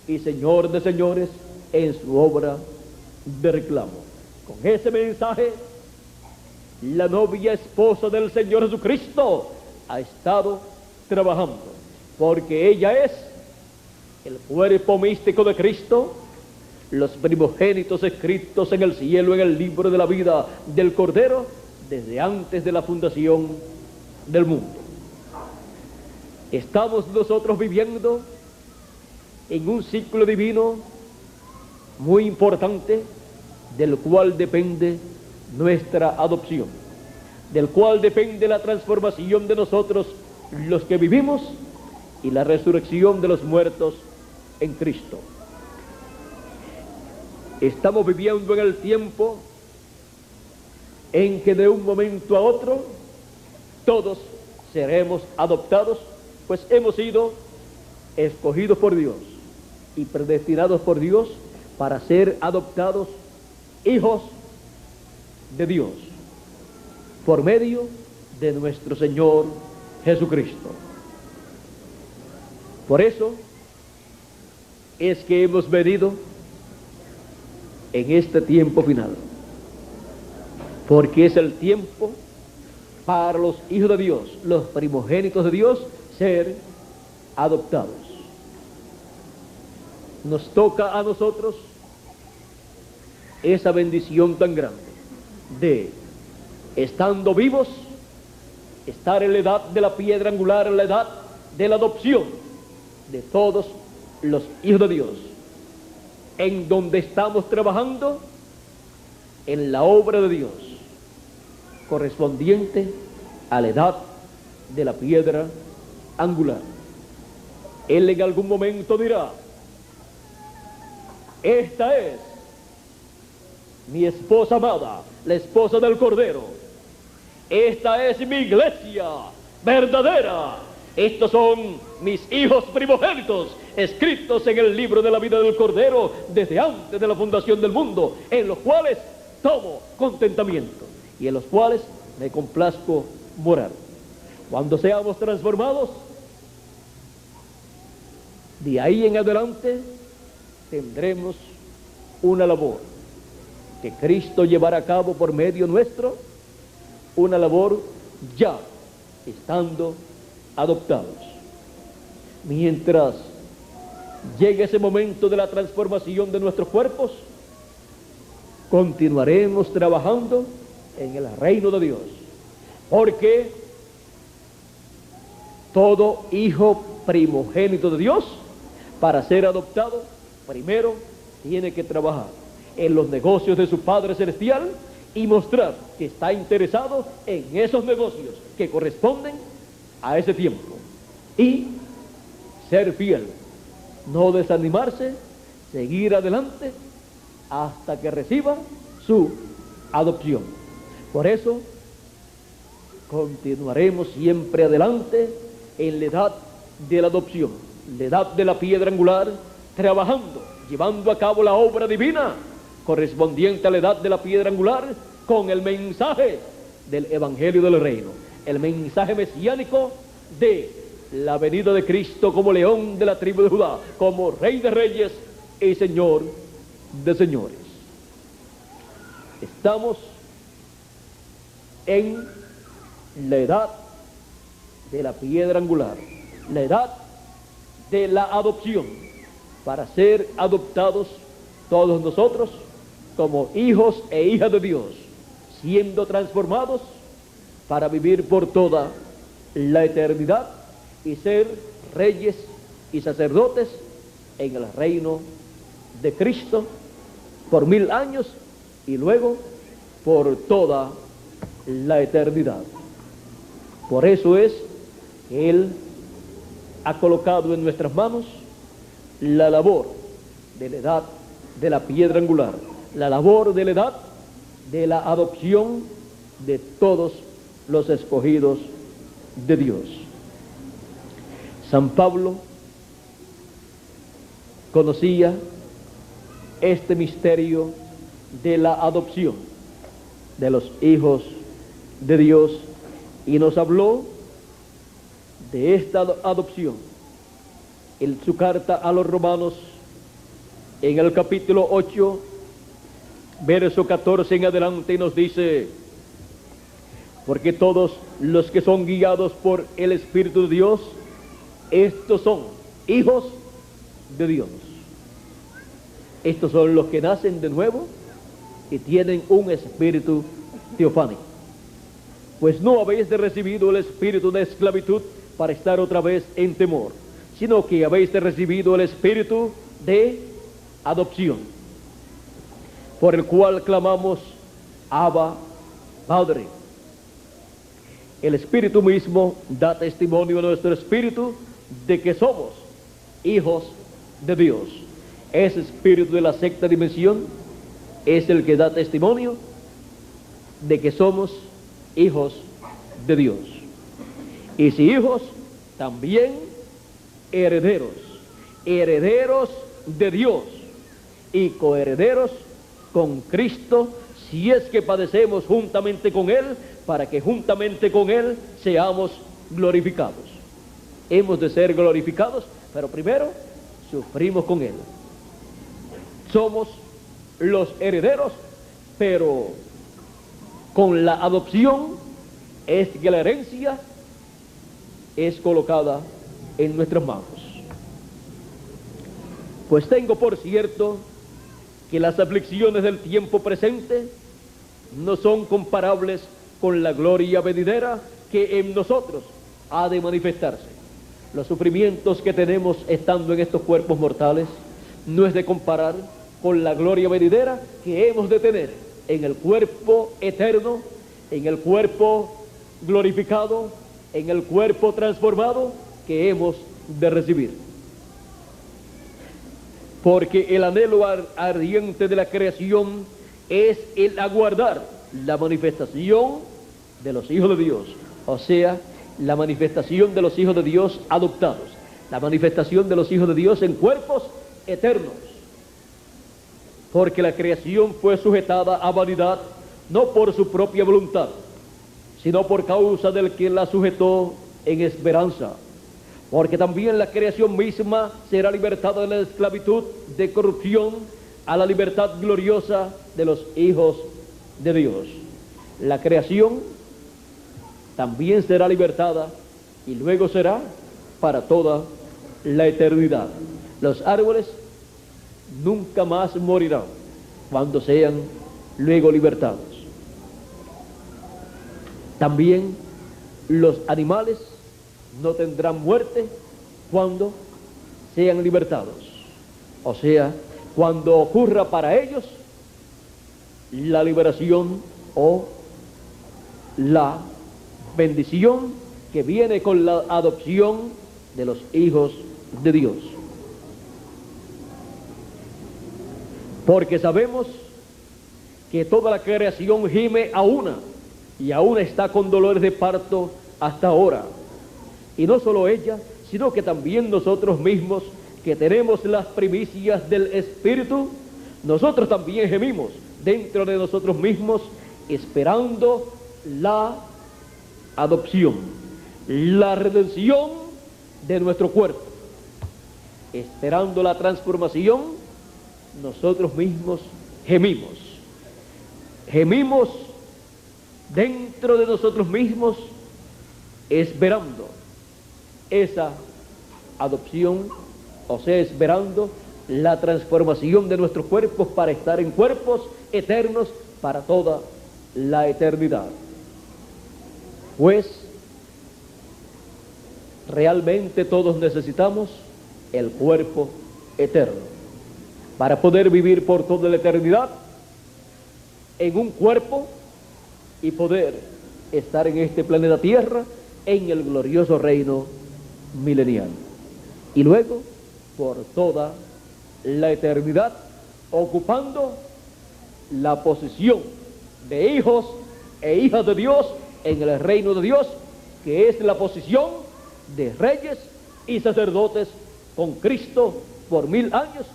y Señor de Señores en su obra de reclamo. Con ese mensaje, la novia esposa del Señor Jesucristo ha estado trabajando, porque ella es el cuerpo místico de Cristo, los primogénitos escritos en el cielo en el libro de la vida del Cordero desde antes de la fundación del mundo. Estamos nosotros viviendo en un ciclo divino muy importante, del cual depende nuestra adopción, del cual depende la transformación de nosotros los que vivimos y la resurrección de los muertos en Cristo. Estamos viviendo en el tiempo en que de un momento a otro todos seremos adoptados, pues hemos sido escogidos por Dios y predestinados por Dios para ser adoptados hijos de Dios por medio de nuestro Señor Jesucristo. Por eso es que hemos venido en este tiempo final, porque es el tiempo para los hijos de Dios, los primogénitos de Dios, ser adoptados. Nos toca a nosotros esa bendición tan grande de, estando vivos, estar en la edad de la piedra angular, en la edad de la adopción de todos los hijos de Dios, en donde estamos trabajando en la obra de Dios, correspondiente a la edad de la piedra angular. Él en algún momento dirá: esta es mi esposa amada, la esposa del Cordero. Esta es mi iglesia verdadera. Estos son mis hijos primogénitos, escritos en el libro de la vida del Cordero desde antes de la fundación del mundo, en los cuales tomo contentamiento y en los cuales me complazco morar. Cuando seamos transformados, de ahí en adelante tendremos una labor que Cristo llevará a cabo por medio nuestro, una labor ya estando adoptados. Mientras llegue ese momento de la transformación de nuestros cuerpos, continuaremos trabajando en el reino de Dios, porque todo hijo primogénito de Dios, para ser adoptado, primero tiene que trabajar en los negocios de su Padre Celestial y mostrar que está interesado en esos negocios que corresponden a ese tiempo, y ser fiel, no desanimarse, seguir adelante hasta que reciba su adopción. Por eso continuaremos siempre adelante en la edad de la adopción, la edad de la piedra angular, trabajando, llevando a cabo la obra divina correspondiente a la edad de la piedra angular, con el mensaje del Evangelio del Reino, el mensaje mesiánico de la venida de Cristo como león de la tribu de Judá, como Rey de reyes y Señor de señores. Estamos en la edad de la piedra angular, la edad de la adopción, para ser adoptados todos nosotros como hijos e hijas de Dios, siendo transformados para vivir por toda la eternidad y ser reyes y sacerdotes en el reino de Cristo por 1000 años y luego por toda la eternidad. Por eso es que Él ha colocado en nuestras manos la labor de la edad de la piedra angular, la labor de la edad de la adopción de todos los escogidos de Dios. San Pablo conocía este misterio de la adopción de los hijos de Dios y nos habló de esta adopción en su carta a los Romanos, en el capítulo 8, verso 14 en adelante, nos dice: porque todos los que son guiados por el Espíritu de Dios, estos son hijos de Dios. Estos son los que nacen de nuevo y tienen un espíritu teofánico. Pues no habéis de recibido el espíritu de esclavitud para estar otra vez en temor, sino que habéis de recibido el espíritu de adopción, por el cual clamamos: Abba, Padre. El Espíritu mismo da testimonio a nuestro espíritu de que somos hijos de Dios. Ese espíritu de la sexta dimensión es el que da testimonio de que somos hijos de Dios. Y si hijos, también herederos, herederos de Dios y coherederos con Cristo, si es que padecemos juntamente con Él, para que juntamente con Él seamos glorificados. Hemos de ser glorificados, pero primero sufrimos con Él. Somos los herederos, pero con la adopción es que la herencia es colocada en nuestras manos. Pues tengo por cierto que las aflicciones del tiempo presente no son comparables con la gloria venidera que en nosotros ha de manifestarse. Los sufrimientos que tenemos estando en estos cuerpos mortales no es de comparar con la gloria venidera que hemos de tener en el cuerpo eterno, en el cuerpo glorificado, en el cuerpo transformado que hemos de recibir. Porque el anhelo ardiente de la creación es el aguardar la manifestación de los hijos de Dios, o sea, la manifestación de los hijos de Dios adoptados, la manifestación de los hijos de Dios en cuerpos eternos. Porque la creación fue sujetada a vanidad, no por su propia voluntad, sino por causa del que la sujetó en esperanza. Porque también la creación misma será libertada de la esclavitud de corrupción a la libertad gloriosa de los hijos de Dios. La creación también será libertada y luego será para toda la eternidad. Los árboles nunca más morirán cuando sean luego libertados. También los animales no tendrán muerte cuando sean libertados, o sea, cuando ocurra para ellos la liberación o la bendición que viene con la adopción de los hijos de Dios. Porque sabemos que toda la creación gime a una y aún está con dolores de parto hasta ahora. Y no solo ella, sino que también nosotros mismos, que tenemos las primicias del Espíritu, nosotros también gemimos dentro de nosotros mismos, esperando la adopción, la redención de nuestro cuerpo, esperando la transformación. Nosotros mismos gemimos dentro de nosotros mismos, esperando esa adopción, o sea, esperando la transformación de nuestros cuerpos para estar en cuerpos eternos para toda la eternidad. Pues realmente todos necesitamos el cuerpo eterno para poder vivir por toda la eternidad en un cuerpo y poder estar en este planeta Tierra en el glorioso reino milenial. Y luego por toda la eternidad ocupando la posición de hijos e hijas de Dios en el reino de Dios, que es la posición de reyes y sacerdotes con Cristo por 1000 años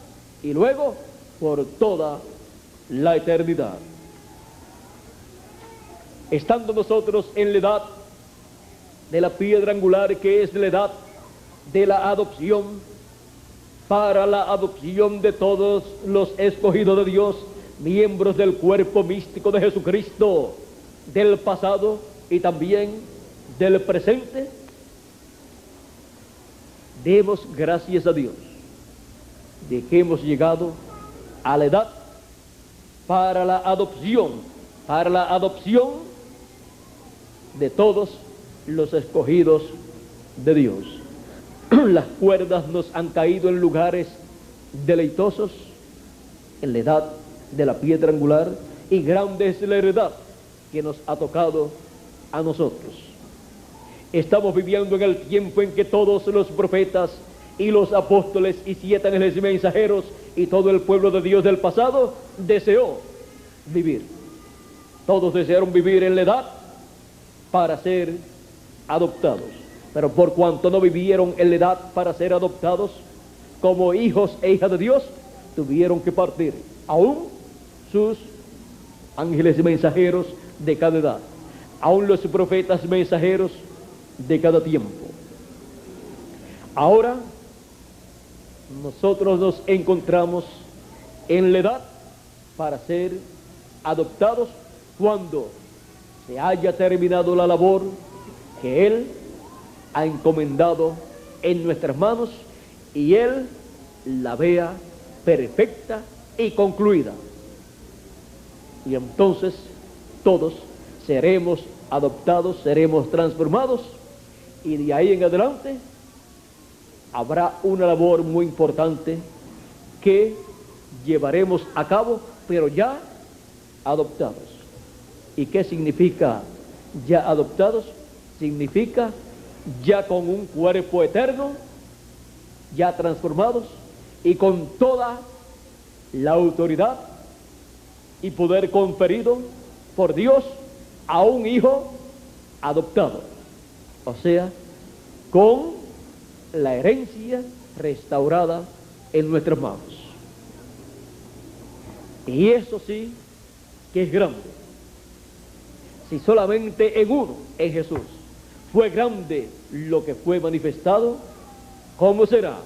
y luego por toda la eternidad. Estando nosotros en la edad de la piedra angular, que es la edad de la adopción, para la adopción de todos los escogidos de Dios, miembros del cuerpo místico de Jesucristo, del pasado y también del presente, demos gracias a Dios de que hemos llegado a la edad para la adopción de todos los escogidos de Dios. Las cuerdas nos han caído en lugares deleitosos, en la edad de la piedra angular, y grande es la heredad que nos ha tocado a nosotros. Estamos viviendo en el tiempo en que todos los profetas y los apóstoles y 7 ángeles y mensajeros y todo el pueblo de Dios del pasado deseó vivir. Todos desearon vivir en la edad para ser adoptados. Pero por cuanto no vivieron en la edad para ser adoptados como hijos e hijas de Dios, tuvieron que partir, aún sus ángeles mensajeros de cada edad, aún los profetas mensajeros de cada tiempo. Ahora nosotros nos encontramos en la edad para ser adoptados cuando se haya terminado la labor que Él ha encomendado en nuestras manos y Él la vea perfecta y concluida. Y entonces todos seremos adoptados, seremos transformados, y de ahí en adelante habrá una labor muy importante que llevaremos a cabo, pero ya adoptados. ¿Y qué significa ya adoptados? Significa ya con un cuerpo eterno, ya transformados y con toda la autoridad y poder conferido por Dios a un hijo adoptado, o sea, con la herencia restaurada en nuestras manos. Y eso sí que es grande. Si solamente en uno, en Jesús, fue grande lo que fue manifestado, ¿cómo será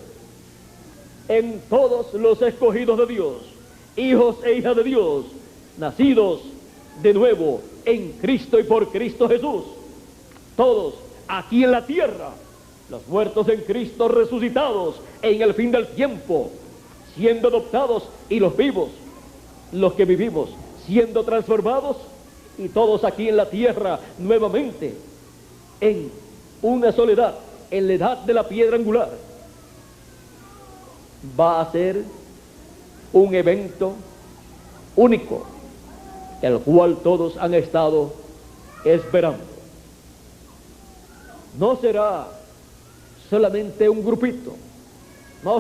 en todos los escogidos de Dios, hijos e hijas de Dios, nacidos de nuevo en Cristo y por Cristo Jesús? Todos aquí en la tierra, los muertos en Cristo resucitados en el fin del tiempo, siendo adoptados, y los vivos, los que vivimos, siendo transformados, y todos aquí en la tierra nuevamente en una soledad, en la edad de la piedra angular. Va a ser un evento único, el cual todos han estado esperando. No será solamente un grupito, no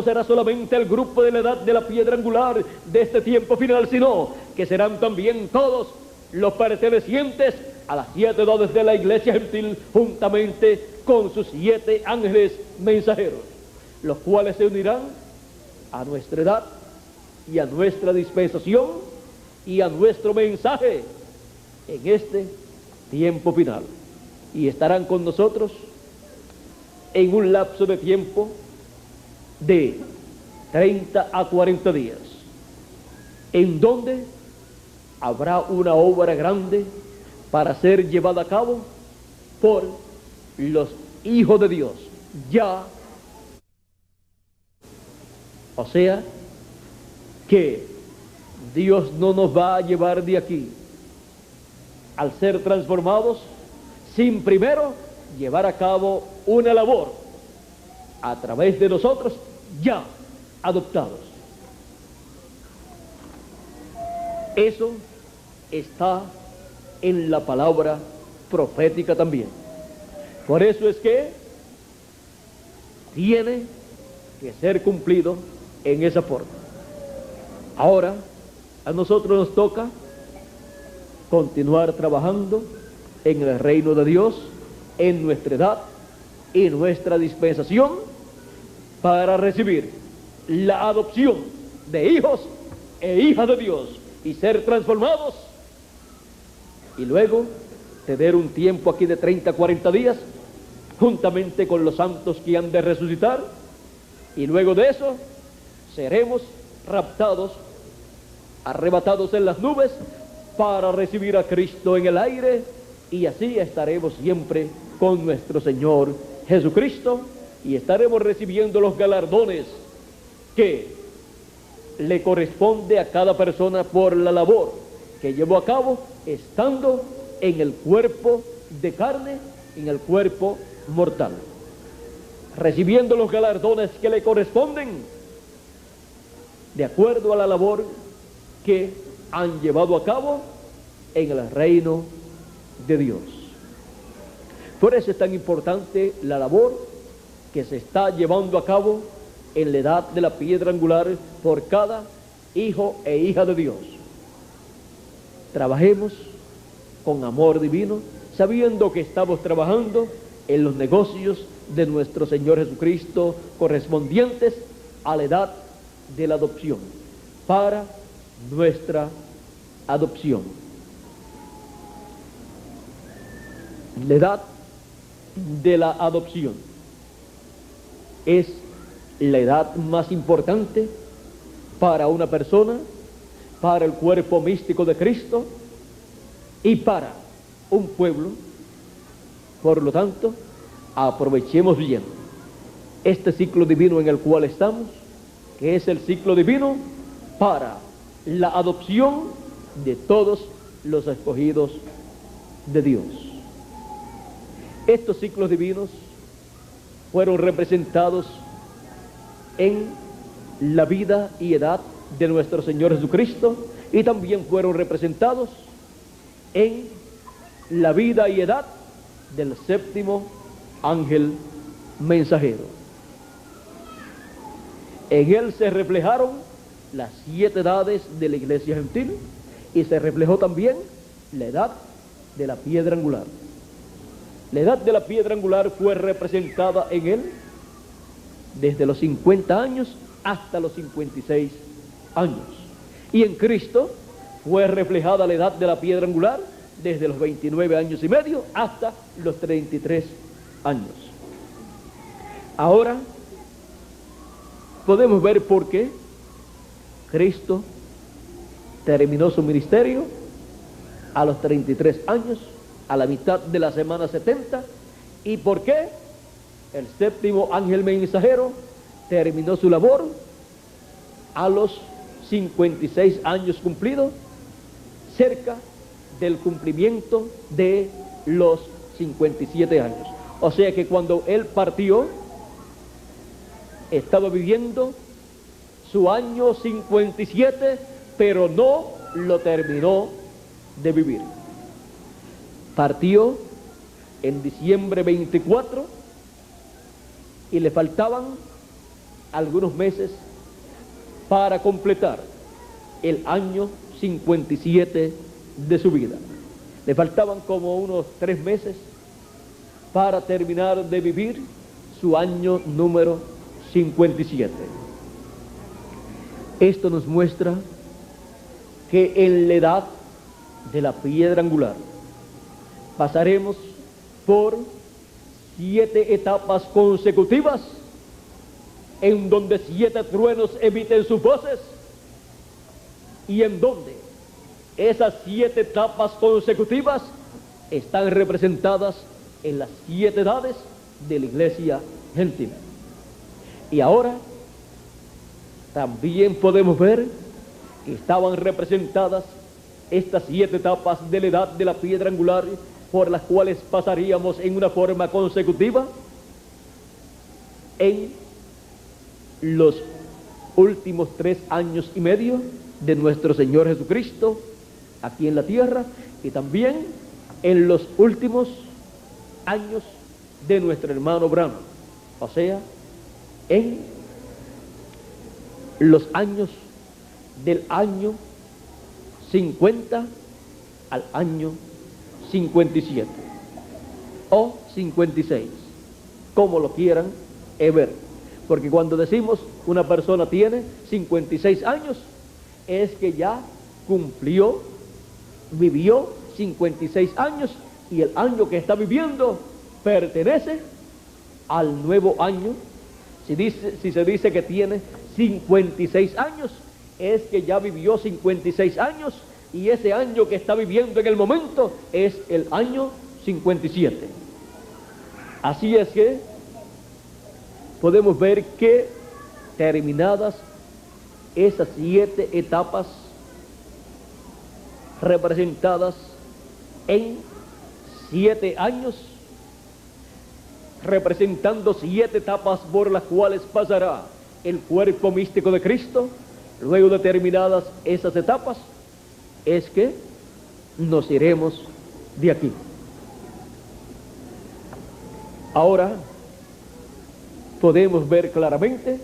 será solamente el grupo de la edad de la piedra angular de este tiempo final, sino que serán también todos los pertenecientes a las 7 edades de la iglesia gentil, juntamente con sus 7 ángeles mensajeros, los cuales se unirán a nuestra edad y a nuestra dispensación y a nuestro mensaje en este tiempo final, y estarán con nosotros en un lapso de tiempo de 30 a 40 días, en donde habrá una obra grande para ser llevada a cabo por los hijos de Dios, ya, o sea, que Dios no nos va a llevar de aquí al ser transformados sin primero llevar a cabo una labor a través de nosotros ya adoptados. Eso está en la palabra profética también. Por eso es que tiene que ser cumplido en esa forma. Ahora a nosotros nos toca continuar trabajando en el reino de Dios, en nuestra edad y nuestra dispensación, para recibir la adopción de hijos e hijas de Dios y ser transformados, y luego tener un tiempo aquí de 30 a 40 días juntamente con los santos que han de resucitar, y luego de eso seremos raptados, arrebatados en las nubes para recibir a Cristo en el aire, y así estaremos siempre con nuestro Señor Jesucristo, y estaremos recibiendo los galardones que le corresponde a cada persona por la labor que llevó a cabo estando en el cuerpo de carne, en el cuerpo mortal, recibiendo los galardones que le corresponden de acuerdo a la labor que han llevado a cabo en el reino de Dios. Por eso es tan importante la labor que se está llevando a cabo en la edad de la piedra angular por cada hijo e hija de Dios. trabajemos con amor divino, sabiendo que estamos trabajando en los negocios de nuestro Señor Jesucristo correspondientes a la edad de la adopción, para nuestra adopción. La edad de la adopción es la edad más importante para una persona, para el cuerpo místico de Cristo y para un pueblo. Por lo tanto, aprovechemos bien este ciclo divino en el cual estamos, que es el ciclo divino para la adopción de todos los escogidos de Dios. Estos ciclos divinos fueron representados en la vida y edad de nuestro Señor Jesucristo, y también fueron representados en la vida y edad del séptimo ángel mensajero. En él se reflejaron las 7 edades de la iglesia gentil, y se reflejó también la edad de la piedra angular. La edad de la piedra angular fue representada en él desde los 50 años hasta los 56 años. Y en Cristo fue reflejada la edad de la piedra angular desde los 29 años y medio hasta los 33 años. Ahora podemos ver por qué Cristo terminó su ministerio a los 33 años, a la mitad de la semana 70, y por qué el séptimo ángel mensajero terminó su labor a los 56 años cumplidos, cerca del cumplimiento de los 57 años. O sea que cuando él partió, estaba viviendo su año 57, pero no lo terminó de vivir. Partió en diciembre 24 y le faltaban algunos meses para completar el año 57 de su vida. Le faltaban como unos 3 meses para terminar de vivir su año número 57. Esto nos muestra que en la edad de la piedra angular pasaremos por 7 etapas consecutivas, en donde 7 truenos emiten sus voces, y en donde esas 7 etapas consecutivas están representadas en las 7 edades de la iglesia gentil. Y ahora también podemos ver que estaban representadas estas 7 etapas de la edad de la piedra angular, por las cuales pasaríamos en una forma consecutiva en los últimos 3 años y medio de nuestro Señor Jesucristo aquí en la tierra, y también en los últimos años de nuestro hermano Abraham, o sea, en los años del año 50 al año 57 o 56, como lo quieran ver, porque cuando decimos una persona tiene 56 años, es que ya cumplió, vivió 56 años, y el año que está viviendo pertenece al nuevo año. Si se dice que tiene 56 años, es que ya vivió 56 años, y ese año que está viviendo en el momento es el año 57. Así es que podemos ver que terminadas esas 7 etapas representadas en 7 años, representando 7 etapas por las cuales pasará el cuerpo místico de Cristo, luego de terminadas esas etapas, es que nos iremos de aquí. Ahora podemos ver claramente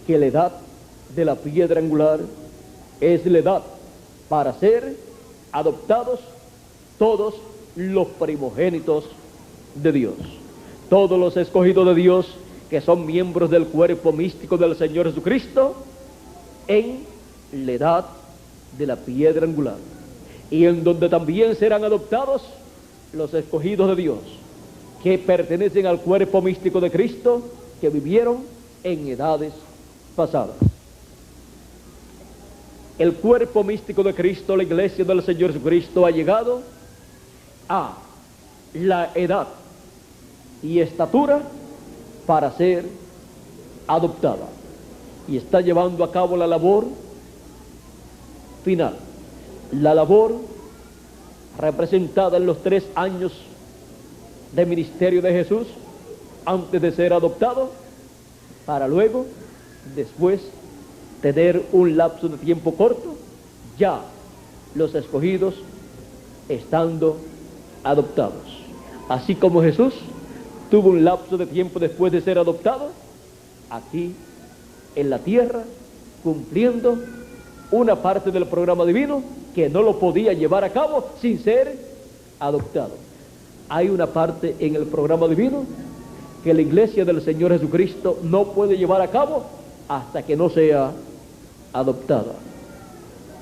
que la edad de la piedra angular es la edad para ser adoptados todos los primogénitos de Dios, todos los escogidos de Dios que son miembros del cuerpo místico del Señor Jesucristo en la edad de la piedra angular, y en donde también serán adoptados los escogidos de Dios que pertenecen al cuerpo místico de Cristo, que vivieron en edades pasadas. El cuerpo místico de Cristo, la iglesia del Señor Jesucristo, ha llegado a la edad y estatura para ser adoptada, y está llevando a cabo la labor final, la labor representada en los 3 años de ministerio de Jesús antes de ser adoptado, para luego, después, tener un lapso de tiempo corto, ya los escogidos estando adoptados. Así como Jesús tuvo un lapso de tiempo después de ser adoptado, aquí en la tierra, cumpliendo una parte del programa divino que no lo podía llevar a cabo sin ser adoptado. Hay una parte en el programa divino que la iglesia del Señor Jesucristo no puede llevar a cabo hasta que no sea adoptada,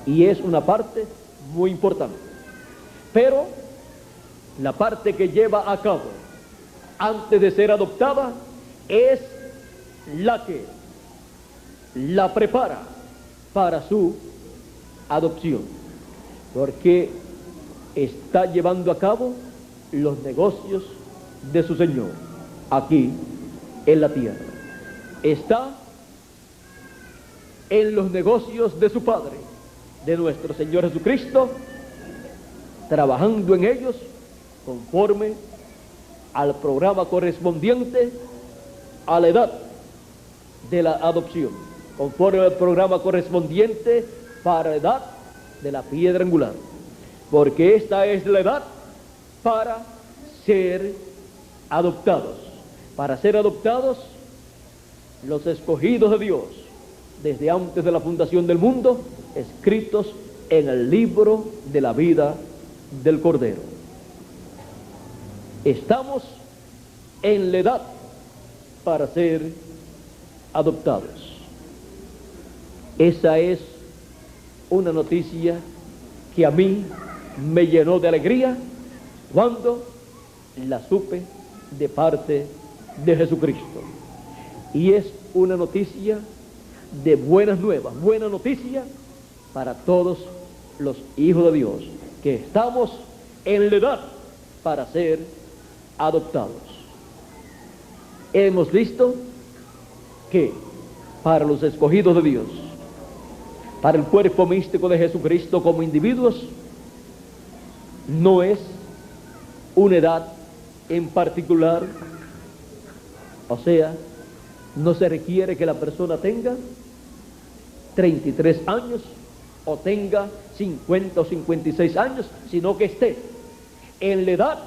y es una parte muy importante. Pero la parte que lleva a cabo antes de ser adoptada es la que la prepara para su adopción, porque está llevando a cabo los negocios de su Señor aquí en la tierra. Está en los negocios de su Padre, de nuestro Señor Jesucristo, trabajando en ellos conforme al programa correspondiente a la edad de la adopción, conforme al programa correspondiente para la edad de la piedra angular, porque esta es la edad para ser adoptados. Para ser adoptados, los escogidos de Dios, desde antes de la fundación del mundo, escritos en el libro de la vida del Cordero. Estamos en la edad para ser adoptados. Esa es una noticia que a mí me llenó de alegría cuando la supe de parte de Jesucristo. Y es una noticia de buenas nuevas, buena noticia para todos los hijos de Dios, que estamos en la edad para ser adoptados. Hemos visto que para los escogidos de Dios, para el cuerpo místico de Jesucristo como individuos, no es una edad en particular, o sea, no se requiere que la persona tenga 33 años o tenga 50 o 56 años, sino que esté en la edad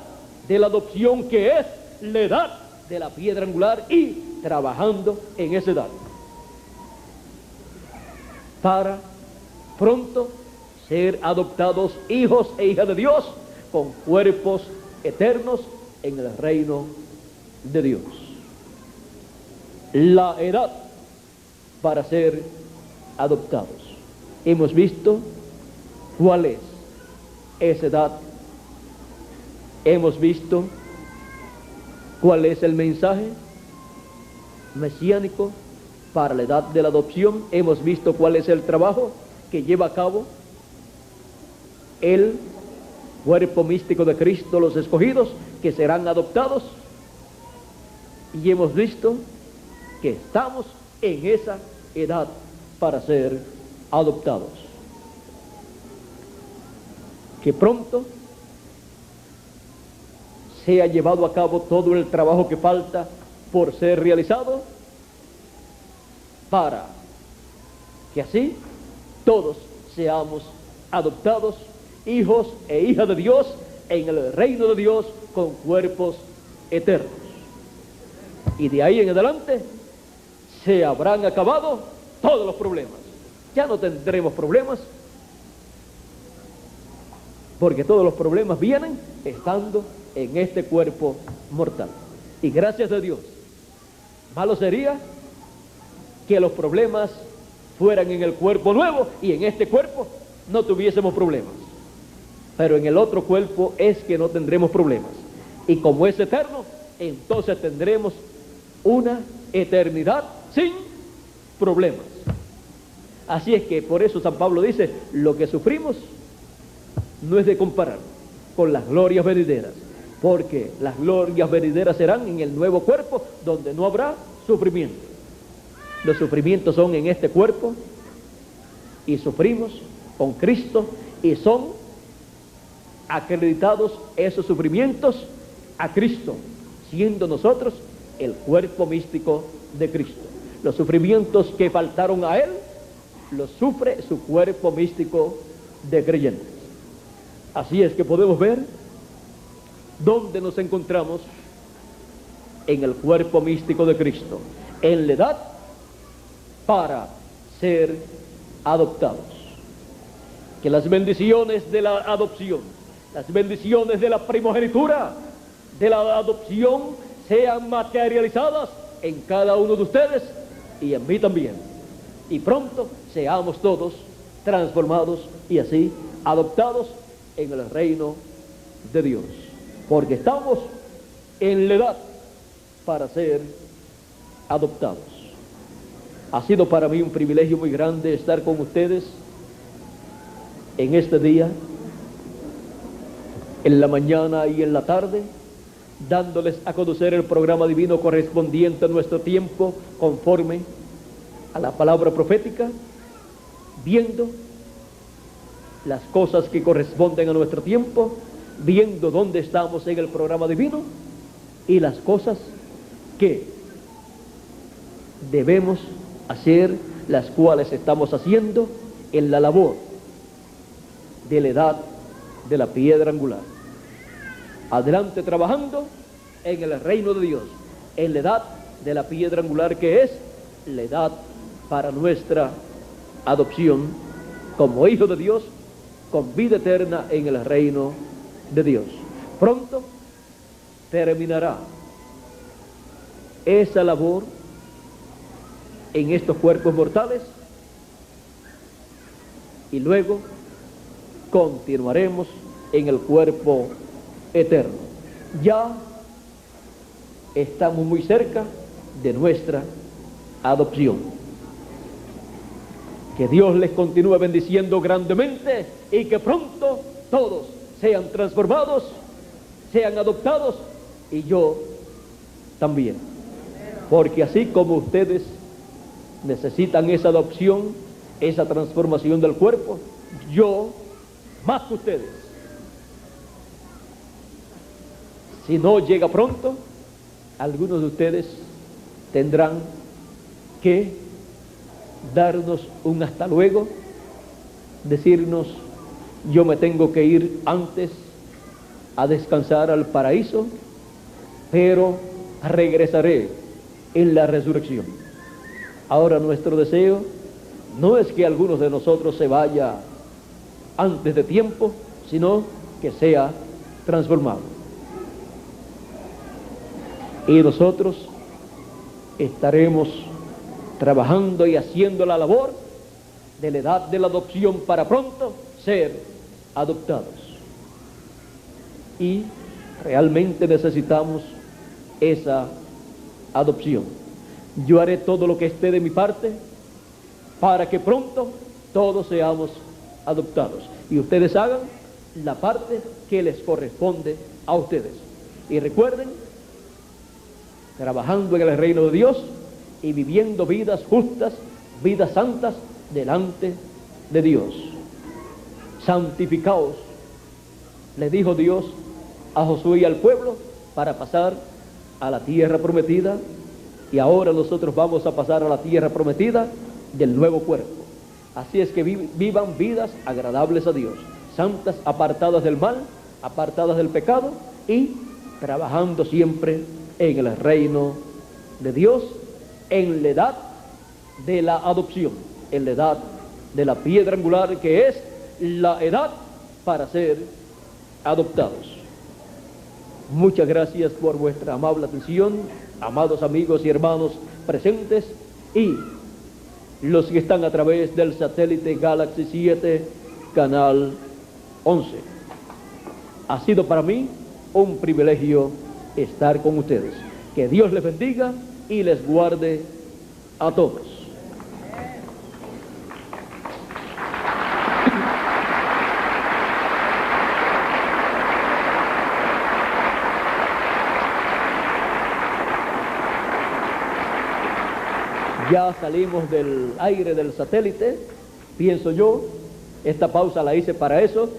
de la adopción, que es la edad de la piedra angular, y trabajando en esa edad para pronto ser adoptados hijos e hijas de Dios con cuerpos eternos en el reino de Dios. La edad para ser adoptados. Hemos visto cuál es esa edad. Hemos visto cuál es el mensaje mesiánico para la edad de la adopción. Hemos visto cuál es el trabajo que lleva a cabo el cuerpo místico de Cristo, los escogidos que serán adoptados, y hemos visto que estamos en esa edad para ser adoptados, que pronto sea llevado a cabo todo el trabajo que falta por ser realizado, para que así todos seamos adoptados hijos e hijas de Dios en el reino de Dios con cuerpos eternos. Y de ahí en adelante se habrán acabado todos los problemas. Ya no tendremos problemas porque todos los problemas vienen estando en este cuerpo mortal. Y gracias a Dios, malo sería que los problemas fueran en el cuerpo nuevo y en este cuerpo no tuviésemos problemas. Pero en el otro cuerpo es que no tendremos problemas. Y como es eterno, entonces tendremos una eternidad sin problemas. Así es que por eso San Pablo dice, lo que sufrimos no es de comparar con las glorias venideras, porque las glorias venideras serán en el nuevo cuerpo donde no habrá sufrimiento. Los sufrimientos son en este cuerpo y sufrimos con Cristo y son acreditados esos sufrimientos a Cristo, siendo nosotros el cuerpo místico de Cristo. Los sufrimientos que faltaron a Él los sufre su cuerpo místico de creyentes. Así es que podemos ver dónde nos encontramos en el cuerpo místico de Cristo, en la edad para ser adoptados. Que las bendiciones de la adopción, las bendiciones de la primogenitura, de la adopción, sean materializadas en cada uno de ustedes y en mí también. Y pronto seamos todos transformados y así adoptados en el reino de Dios. Porque estamos en la edad para ser adoptados. Ha sido para mí un privilegio muy grande estar con ustedes en este día, en la mañana y en la tarde, dándoles a conocer el programa divino correspondiente a nuestro tiempo, conforme a la palabra profética, viendo las cosas que corresponden a nuestro tiempo, viendo dónde estamos en el programa divino y las cosas que debemos hacer, las cuales estamos haciendo en la labor de la edad de la piedra angular. Adelante trabajando en el reino de Dios, en la edad de la piedra angular, que es la edad para nuestra adopción como hijo de Dios, con vida eterna en el reino de Dios. Pronto terminará esa labor en estos cuerpos mortales y luego continuaremos en el cuerpo eterno. Ya estamos muy cerca de nuestra adopción. Que Dios les continúe bendiciendo grandemente y que pronto todos sean transformados, sean adoptados y yo también. Porque así como ustedes necesitan esa adopción, esa transformación del cuerpo, yo más que ustedes. Si no llega pronto, algunos de ustedes tendrán que darnos un hasta luego, decirnos, yo me tengo que ir antes a descansar al paraíso, pero regresaré en la resurrección. Ahora nuestro deseo no es que algunos de nosotros se vaya antes de tiempo, sino que sea transformado. Y nosotros estaremos trabajando y haciendo la labor de la edad de la adopción para pronto ser adoptados. Y realmente necesitamos esa adopción. Yo haré todo lo que esté de mi parte para que pronto todos seamos adoptados y ustedes hagan la parte que les corresponde a ustedes. Y recuerden, trabajando en el reino de Dios y viviendo vidas justas, vidas santas delante de Dios. Santificaos, le dijo Dios a Josué y al pueblo, para pasar a la tierra prometida. Y ahora nosotros vamos a pasar a la tierra prometida del nuevo cuerpo. Así es que vivan vidas agradables a Dios, santas, apartadas del mal, apartadas del pecado y trabajando siempre en el reino de Dios, en la edad de la adopción, en la edad de la piedra angular, que es la edad para ser adoptados. Muchas gracias por vuestra amable atención, amados amigos y hermanos presentes y los que están a través del satélite Galaxy 7, canal 11. Ha sido para mí un privilegio estar con ustedes. Que Dios les bendiga y les guarde a todos. Ya salimos del aire del satélite, pienso yo. Esta pausa la hice para eso.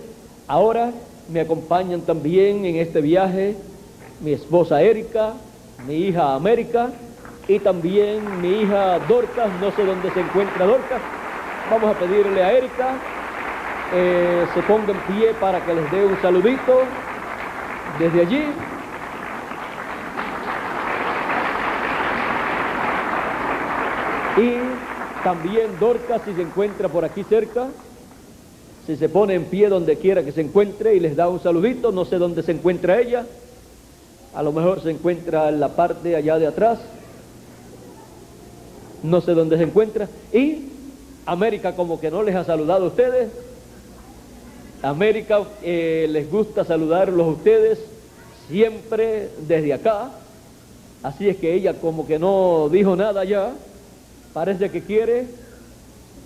Ahora me acompañan también en este viaje mi esposa Erika, mi hija América y también mi hija Dorcas. No sé dónde se encuentra Dorcas. Vamos a pedirle a Erika se ponga en pie para que les dé un saludito desde allí. Y también Dorcas, si se encuentra por aquí cerca, si se pone en pie donde quiera que se encuentre y les da un saludito. No sé dónde se encuentra ella, a lo mejor se encuentra en la parte allá de atrás, no sé dónde se encuentra. Y América como que no les ha saludado a ustedes. América les gusta saludarlos a ustedes siempre desde acá, así es que ella como que no dijo nada ya. Parece que quiere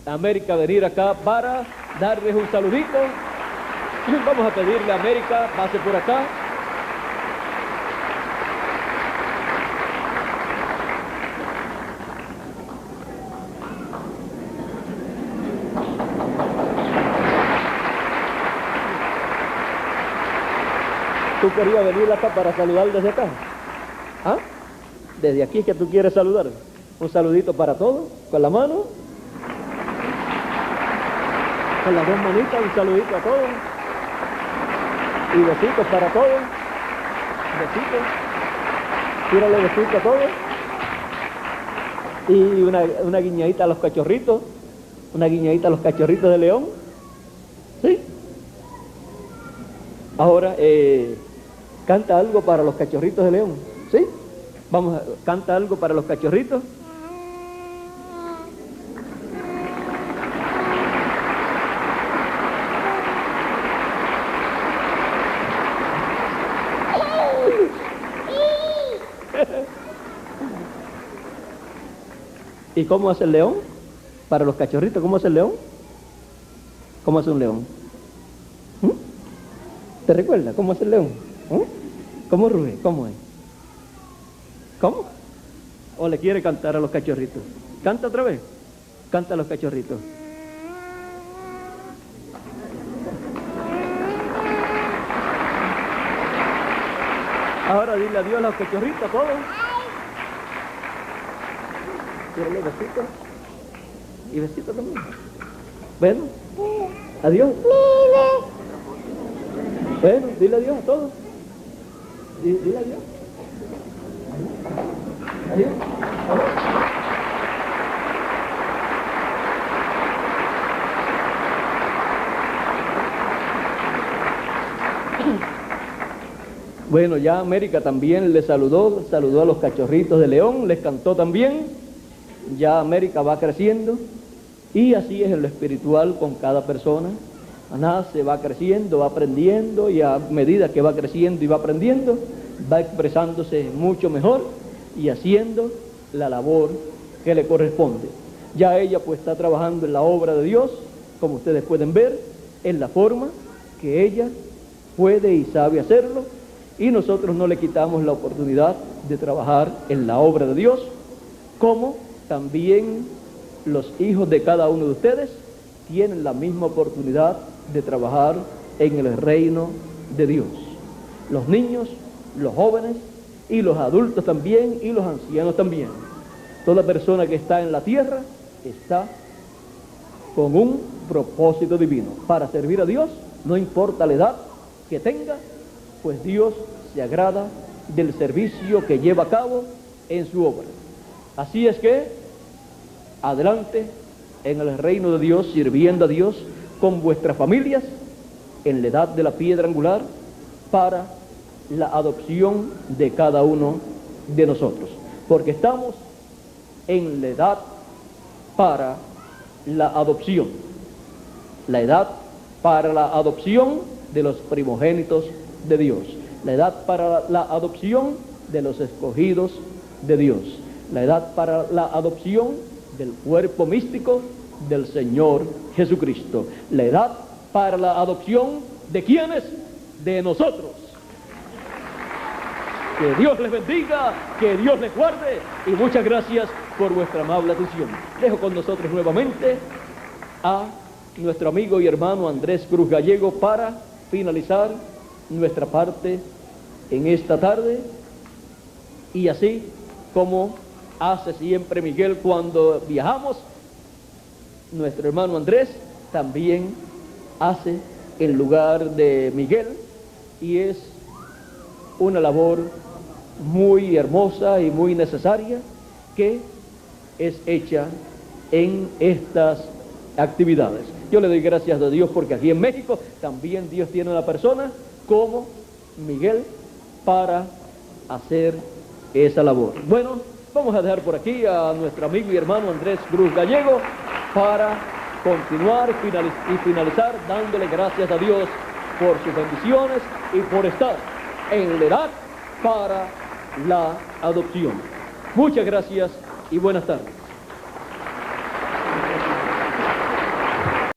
América venir acá para darles un saludito. Vamos a pedirle a América, pase por acá. ¿Tú querías venir acá para saludar desde acá? ¿Ah? Desde aquí es que tú quieres saludar. Un saludito para todos, con la mano. Con las dos manitas, un saludito a todos. Y besitos para todos. Besitos. Tírale besitos a todos. Y una guiñadita a los cachorritos. Una guiñadita a los cachorritos de León. ¿Sí? Ahora, canta algo para los cachorritos de León. ¿Sí? Vamos, canta algo para los cachorritos. ¿Y cómo hace el león? Para los cachorritos, ¿cómo hace el león? ¿Cómo hace un león? ¿Te recuerdas cómo hace el león? ¿Cómo ruge? ¿Cómo es? ¿Cómo? ¿O le quiere cantar a los cachorritos? ¿Canta otra vez? Canta a los cachorritos. Ahora dile adiós a los cachorritos, todos. Tírale besitos. Y besitos también. Bueno, adiós. Bueno, dile adiós a todos. Dile adiós. Adiós. Bueno, ya América también les saludó a los cachorritos de León, les cantó también. Ya América va creciendo y así es en lo espiritual con cada persona. Nace, va creciendo, va aprendiendo y a medida que va creciendo y va aprendiendo, va expresándose mucho mejor y haciendo la labor que le corresponde. Ya ella pues está trabajando en la obra de Dios, como ustedes pueden ver, en la forma que ella puede y sabe hacerlo, y nosotros no le quitamos la oportunidad de trabajar en la obra de Dios, como también los hijos de cada uno de ustedes tienen la misma oportunidad de trabajar en el reino de Dios. Los niños, los jóvenes y los adultos también y los ancianos también. Toda persona que está en la tierra está con un propósito divino para servir a Dios, no importa la edad que tenga, pues Dios se agrada del servicio que lleva a cabo en su obra. Así es que adelante en el reino de Dios, sirviendo a Dios con vuestras familias, en la edad de la piedra angular, para la adopción de cada uno de nosotros, porque estamos en la edad para la adopción, la edad para la adopción de los primogénitos de Dios, la edad para la adopción de los escogidos de Dios, la edad para la adopción del cuerpo místico del Señor Jesucristo, la edad para la adopción de ¿quiénes? De nosotros. Que Dios les bendiga, que Dios les guarde y muchas gracias por vuestra amable atención. Dejo con nosotros nuevamente a nuestro amigo y hermano Andrés Cruz Gallego para finalizar nuestra parte en esta tarde, y así como hace siempre Miguel cuando viajamos, nuestro hermano Andrés también hace en lugar de Miguel, y es una labor muy hermosa y muy necesaria que es hecha en estas actividades. Yo le doy gracias a Dios porque aquí en México también Dios tiene una persona como Miguel para hacer esa labor. Bueno, vamos a dejar por aquí a nuestro amigo y hermano Andrés Cruz Gallego para continuar y finalizar dándole gracias a Dios por sus bendiciones y por estar en la edad para la adopción. Muchas gracias y buenas tardes.